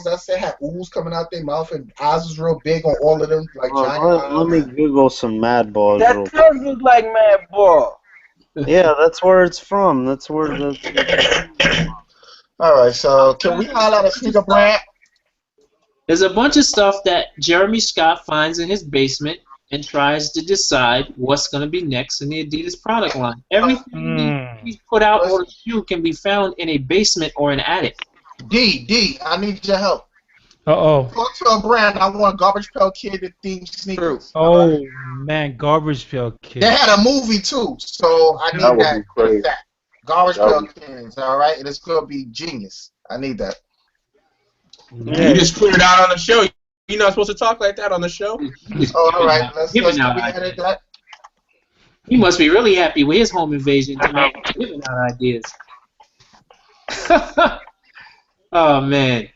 that's it. Had ooze coming out their mouth and eyes was real big on all of them, like giant eyes. Let me Google some Mad Balls. real That does look like Mad Ball. Yeah, that's where it's from. That's where the. All right, so can we highlight a sneaker brand? There's a bunch of stuff that Jeremy Scott finds in his basement and tries to decide what's going to be next in the Adidas product line. Everything he's put out on the shoe can be found in a basement or an attic. D, I need your help. Uh-oh. Go to a brand. I want Garbage Pail Kid themed sneakers. Oh, man, Garbage Pail Kid. They had a movie, too, so I need That would that. be crazy. Garbage That Pail would Kids, all right? And it's going to be genius. I need that. You just put it out on the show. You're not supposed to talk like that on the show. Oh, all right. Let's Giving out edit that. He must be really happy with his home invasion tonight, giving out ideas. Oh, man.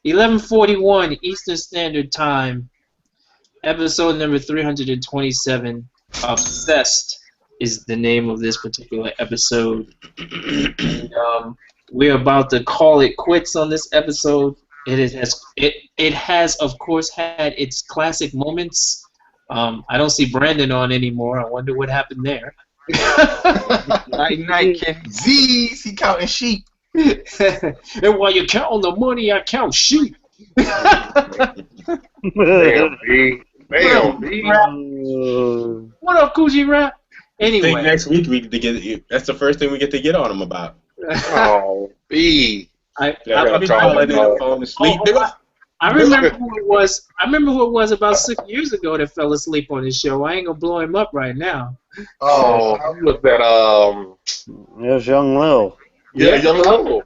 11:41 Eastern Standard Time, episode number 327. Obsessed is the name of this particular episode. And, we're about to call it quits on this episode. It has of course had its classic moments. I don't see Brandon on anymore. I wonder what happened there. Night, kid. Z's, he counting sheep. And while you're counting the money, I count sheep. Damn, B. What up, Coogee Rap? I think Anyway, next week we get to get. That's the first thing we get to get on him about. Oh, B. They're gonna call in and fall asleep. I remember who it was. I remember who it was about 6 years ago that fell asleep on his show. I ain't gonna blow him up right now. Oh, who was that? There's Young Lil. Yeah, Young Lil.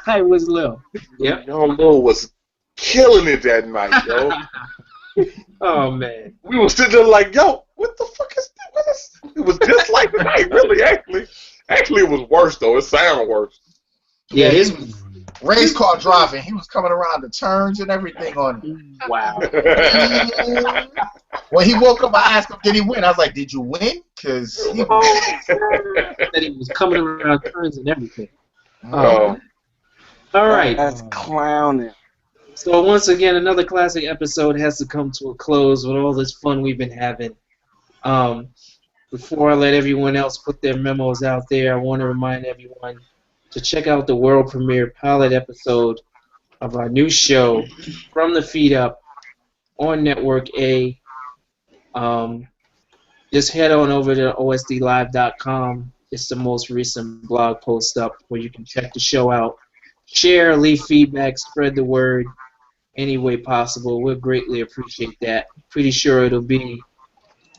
I was Lil. Yep. Young Lil was killing it that night, yo. Oh man. We were sitting there like, yo, what the fuck is that? It was just like the night, really, actually. Actually, it was worse, though. It sounded worse. Yeah, his Race car driving. He was coming around the turns and everything on it. wow. When he woke up, I asked him, did he win? I was like, did you win? Because he That he was coming around turns and everything. Oh. All right. That's clowning. So once again, another classic episode has to come to a close with all this fun we've been having. Before I let everyone else put their memos out there, I want to remind everyone to check out the world premiere pilot episode of our new show, From the Feet Up, on Network A. Just head on over to osdlive.com. It's the most recent blog post up where you can check the show out. Share, leave feedback, spread the word any way possible. We'll greatly appreciate that. Pretty sure it'll be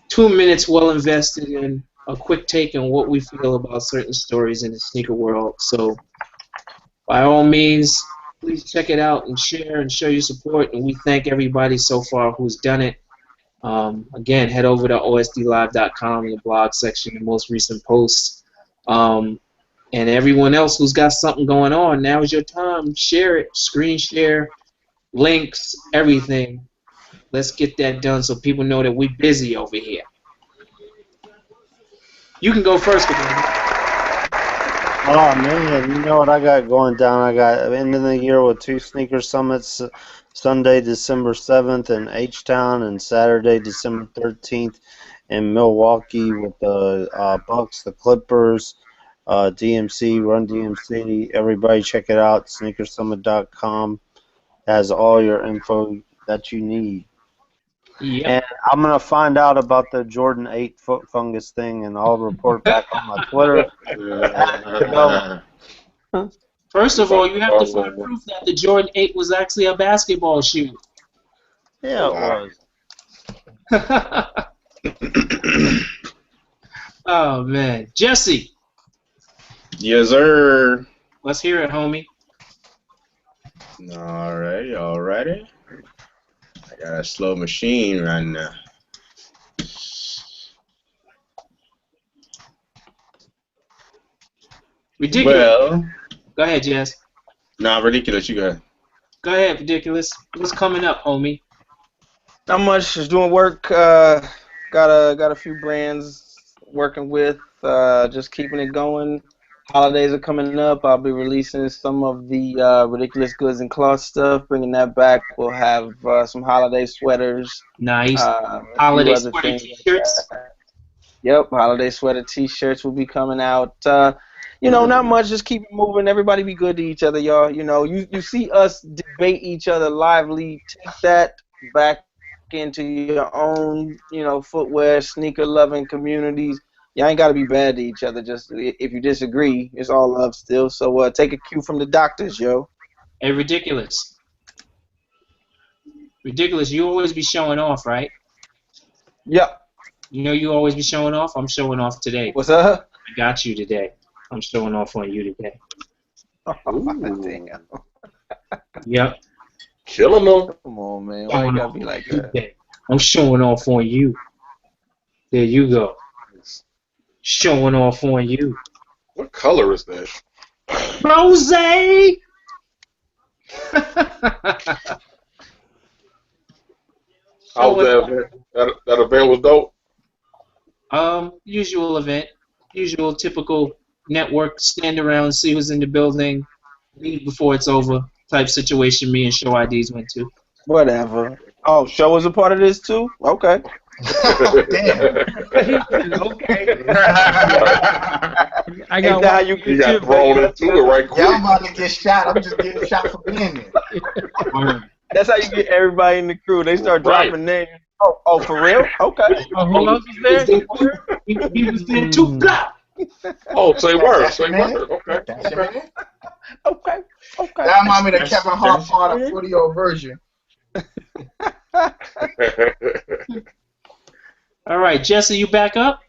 2 minutes well invested in a quick take on what we feel about certain stories in the sneaker world. So, by all means, please check it out and share and show your support. And we thank everybody so far who's done it. Again, head over to osdlive.com in the blog section, the most recent posts. And everyone else who's got something going on, now is your time. Share it, screen share, links, everything. Let's get that done so people know that we're busy over here. You can go first, Kadeem. Oh man, you know what I got going down? I got end of the year with 2 sneaker summits, Sunday, December 7th in H-Town, and Saturday, December 13th in Milwaukee with the Bucks, the Clippers, DMC, Run DMC. Everybody check it out, sneakersummit.com. Has all your info that you need. Yep. And I'm going to find out about the Jordan 8 foot fungus thing, and I'll report back on my Twitter. First of all, you have to find proof that the Jordan 8 was actually a basketball shoe. Yeah, it was. Oh, man. Jesse. Yes, sir. Let's hear it, homie. Alrighty, alrighty. I got a slow machine right now. Ridiculous. Well, go ahead, Jess. Nah, ridiculous. You go ahead. Go ahead, ridiculous. What's coming up, homie? Not much. Just doing work. Got a few brands working with. Just keeping it going. Holidays are coming up. I'll be releasing some of the ridiculous goods and cloth stuff. Bringing that back. We'll have some holiday sweaters. Nice. Holiday sweater t-shirts. Yep, holiday sweater t-shirts will be coming out. You know, not much. Just keep it moving. Everybody be good to each other, y'all. You know, you see us debate each other lively. Take that back into your own, you know, footwear, sneaker-loving communities. Y'all ain't got to be bad to each other. Just if you disagree, it's all love still. So take a cue from the doctors, yo. Hey, ridiculous. Ridiculous, you always be showing off, right? Yep. You know you always be showing off? I'm showing off today. What's up? I got you today. I'm showing off on you today. Damn. Yep. Killing them. Come on, man. Why you gotta be like that? Today. I'm showing off on you. There you go. Showing off on you. What color is that? Rose! How was that event? That event was dope? Usual event. Usual, typical network, stand around, see who's in the building, leave before it's over type situation me and Show IDs went to. Whatever. Oh, Show was a part of this too? Okay. Damn. Okay. I got how you got thrown into it right quick. Yeah, I'm about to get shot. I'm just getting shot for being there. That's how you get everybody in the crew. They start dropping names. Oh, for real? Okay. Oh, who else was there? He was there too. Oh, say word. That's Say your man. word. Okay. That's your man. Okay. That reminds me of the Kevin Hart part of 40-year-old version. All right, Jesse, you back up?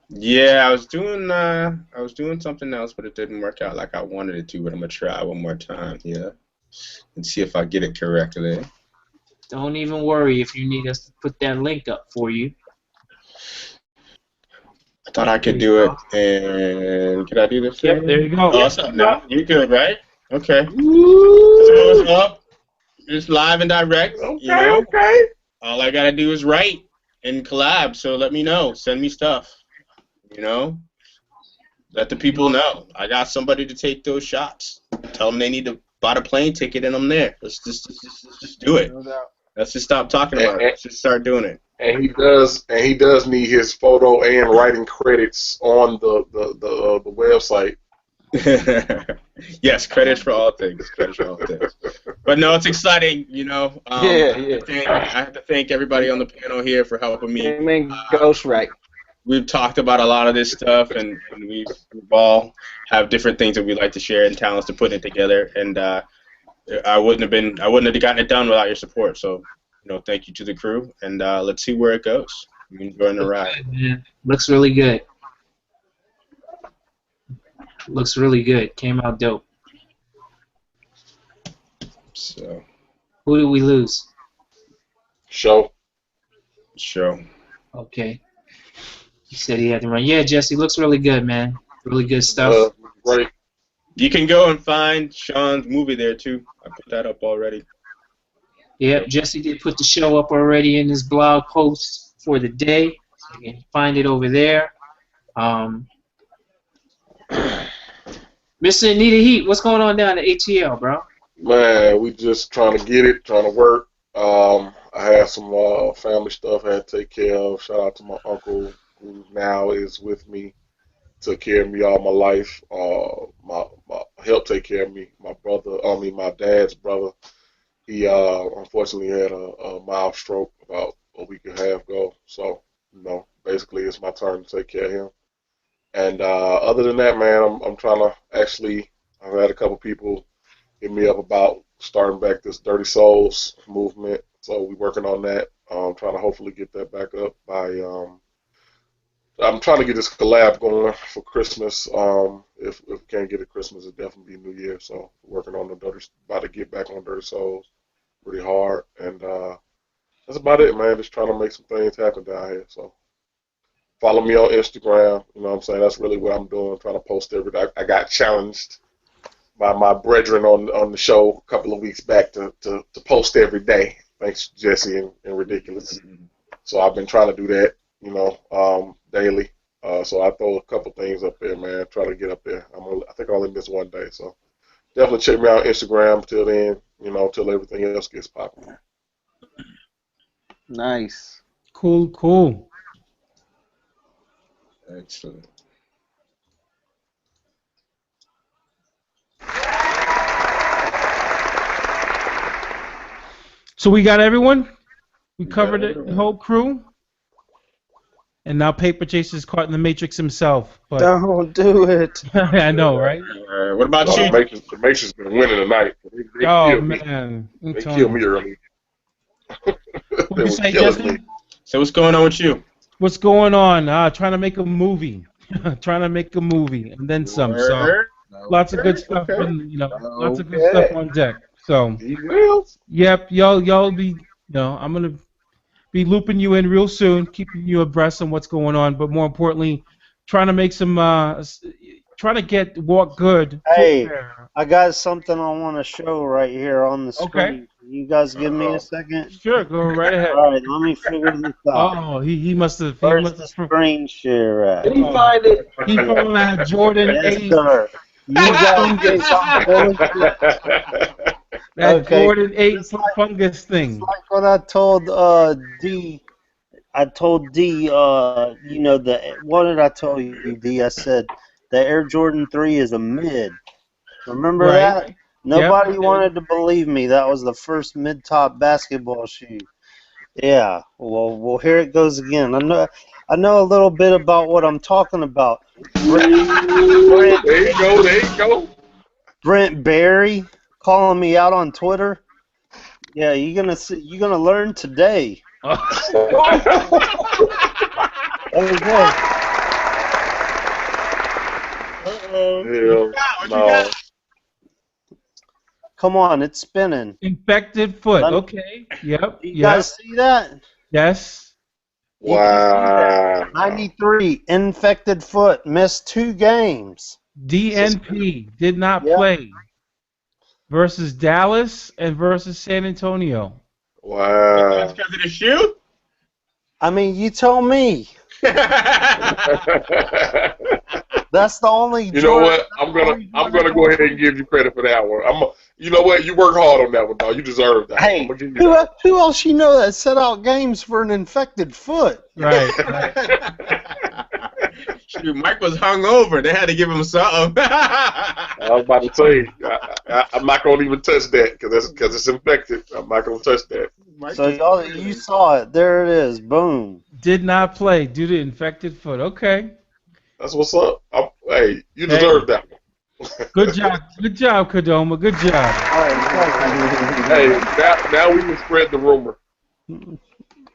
Yeah, I was doing something else, but it didn't work out like I wanted it to. But I'm gonna try one more time, yeah, and see if I get it correctly. Don't even worry if you need us to put that link up for you. I thought I could do it, and can I do this? Yep, there you go. Awesome. Now you good, right? Okay. So it's up. It's live and direct. Okay, you know? okay. All I gotta do is write and collab. So let me know. Send me stuff. You know. Let the people know. I got somebody to take those shots. Tell them they need to buy the plane ticket, and I'm there. Let's just do it. Let's just stop talking about it. Let's just start doing it. And he does need his photo and writing credits on the website. Yes, credits for all things. Credits for all things. But no, it's exciting, you know. Yeah. I have to thank everybody on the panel here for helping me. Ghostwrite. We've talked about a lot of this stuff, and we've all have different things that we like to share and talents to put it together. And I wouldn't have gotten it done without your support. So, you know, thank you to the crew, and let's see where it goes. I'm enjoying the ride. Looks really good. Looks really good. Came out dope. So. Who did we lose? Show. Okay. He said he had to run. Yeah, Jesse, looks really good, man. Really good stuff. Right. You can go and find Sean's movie there too. I put that up already. Yep, Jesse did put the show up already in his blog post for the day. So you can find it over there. Mr. Anita Heat, what's going on down at ATL, bro? Man, we just trying to get it, trying to work. I had some family stuff I had to take care of. Shout out to my uncle who now is with me. Took care of me all my life. My helped take care of me. My dad's brother. He unfortunately had a mild stroke about a week and a half ago. So, basically it's my turn to take care of him. And other than that, man, I'm trying to I've had a couple people hit me up about starting back this Dirty Souls movement. So we're working on that. Trying to hopefully get that back up by I'm trying to get this collab going for Christmas. If we can't get it Christmas, it'll definitely be New Year. So working on about to get back on Dirty Souls pretty hard. And that's about it, man. Just trying to make some things happen down here. So follow me on Instagram. You know what I'm saying? That's really what I'm doing. Trying to post every day. I got challenged by my brethren on the show a couple of weeks back to post every day. Thanks, Jesse and Ridiculous. So I've been trying to do that, daily. So I throw a couple things up there, man. Try to get up there. I think I only missed one day. So definitely check me out on Instagram till then, till everything else gets popular. Nice. Cool. Excellent. So we got everyone. We covered it, the whole crew. And now Paper Chase is caught in the Matrix himself. But Don't do it. I know, right? What about you? The Matrix been winning tonight. They Oh, killed me. man. They killed me early. What you say, Jesse? So what's going on with you? What's going on? Trying to make a movie. And then some. So lots of good stuff. Lots of good stuff on deck. So, yep, y'all be, I'm gonna be looping you in real soon, keeping you abreast on what's going on. But more importantly, trying to make some, trying to get Walk Good. Hey, I got something I want to show right here on the screen. Okay. You guys give me a second? Sure, go right ahead. All right, let me figure this out. Oh, he must have. Where's the screen share at? Did he find it? He found that Jordan Yes, 8. sir. You guys get That Jordan 8 fungus thing. It's like what I told Dee. I told Dee, what did I tell you, Dee? I said the Air Jordan 3 is a mid. Remember that? Nobody wanted to believe me. That was the first mid-top basketball shoe. Yeah. Well, here it goes again. I know a little bit about what I'm talking about. There you go. Brent Barry calling me out on Twitter. Yeah, you're gonna learn today. No. Come on, it's spinning. Infected foot. Okay. Yep. You guys see that? Yes. Wow. 93, infected foot, missed 2 games. DNP did not play versus Dallas and versus San Antonio. Wow. That's because of the shoe? I mean, you tell me. That's the only. You know what? I'm gonna go ahead and give you credit for that one. You know what? You work hard on that one, dog. You deserve that. Hey, who else that set out games for an infected foot? Right. Shoot, Mike was hungover. They had to give him something. I was about to say, I'm not gonna even touch that because it's infected. I'm not gonna touch that. So you saw it. There it is. Boom. Did not play due to infected foot. Okay. That's what's up. Hey, you deserve that one. Good job, Kadoma. Good job. Hey, now we can spread the rumor.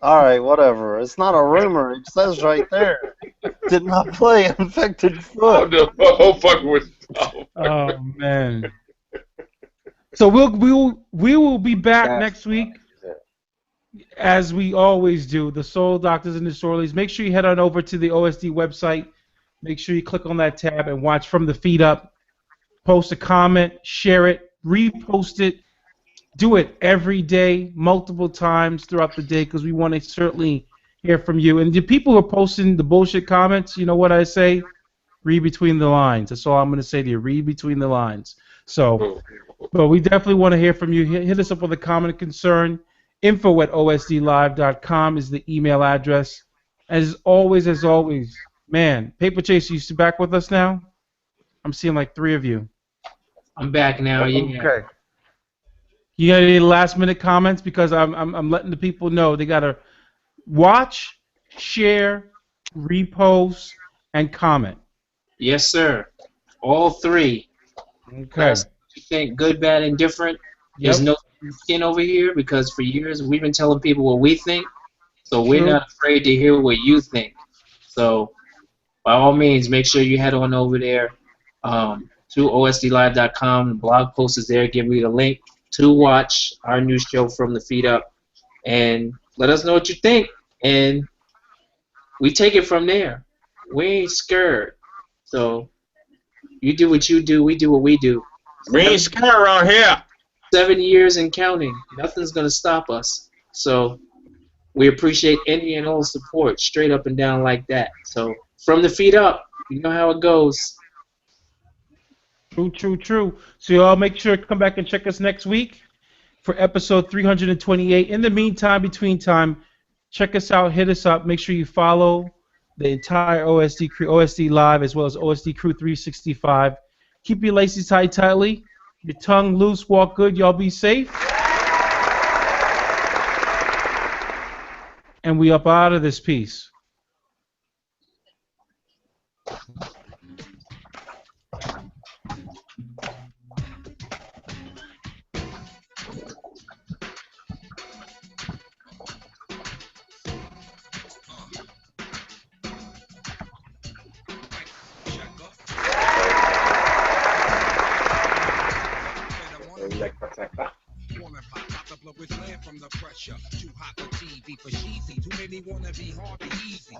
All right, whatever. It's not a rumor. It says right there. Did not play infected foot. I'm fucking with you. Oh man. So we will be back next week, as we always do. The Sole Doctors and Disorderlies. Make sure you head on over to the OSD website. Make sure you click on that tab and watch From the Feet Up. post a comment, share it, repost it. Do it every day, multiple times throughout the day, because we want to certainly hear from you. And the people who are posting the bullshit comments, you know what I say? Read between the lines. That's all I'm going to say to you. Read between the lines. So, but we definitely want to hear from you. Hit us up with a comment or concern. info@osdlive.com is the email address. As always, man, Paper Chase, you back with us now? I'm seeing like 3 of you. I'm back now. Yeah. Okay. You got any last-minute comments? Because I'm letting the people know they got to watch, share, repost, and comment. Yes, sir. All 3. Okay. Let us know what you think, good, bad, and different. There's Yep. no skin over here because for years we've been telling people what we think, so we're True. not afraid to hear what you think. So by all means, make sure you head on over there to osdlive.com. The blog post is there. Give you the link to watch our new show from the feet up, and let us know what you think. And we take it from there. We ain't scared. So you do what you do. We do what we do. We ain't scared around here. 7 years and counting. Nothing's gonna stop us. So we appreciate any and all support, straight up and down like that. So from the feet up, you know how it goes. True. So y'all make sure to come back and check us next week for episode 328. In the meantime, between time, check us out, hit us up. Make sure you follow the entire OSD crew, OSD Live, as well as OSD Crew 365. Keep your laces tied tightly, your tongue loose, walk good. Y'all be safe. And we up out of this piece. From the pressure, too hot for TV for cheesy. Too many wanna be hard to easy.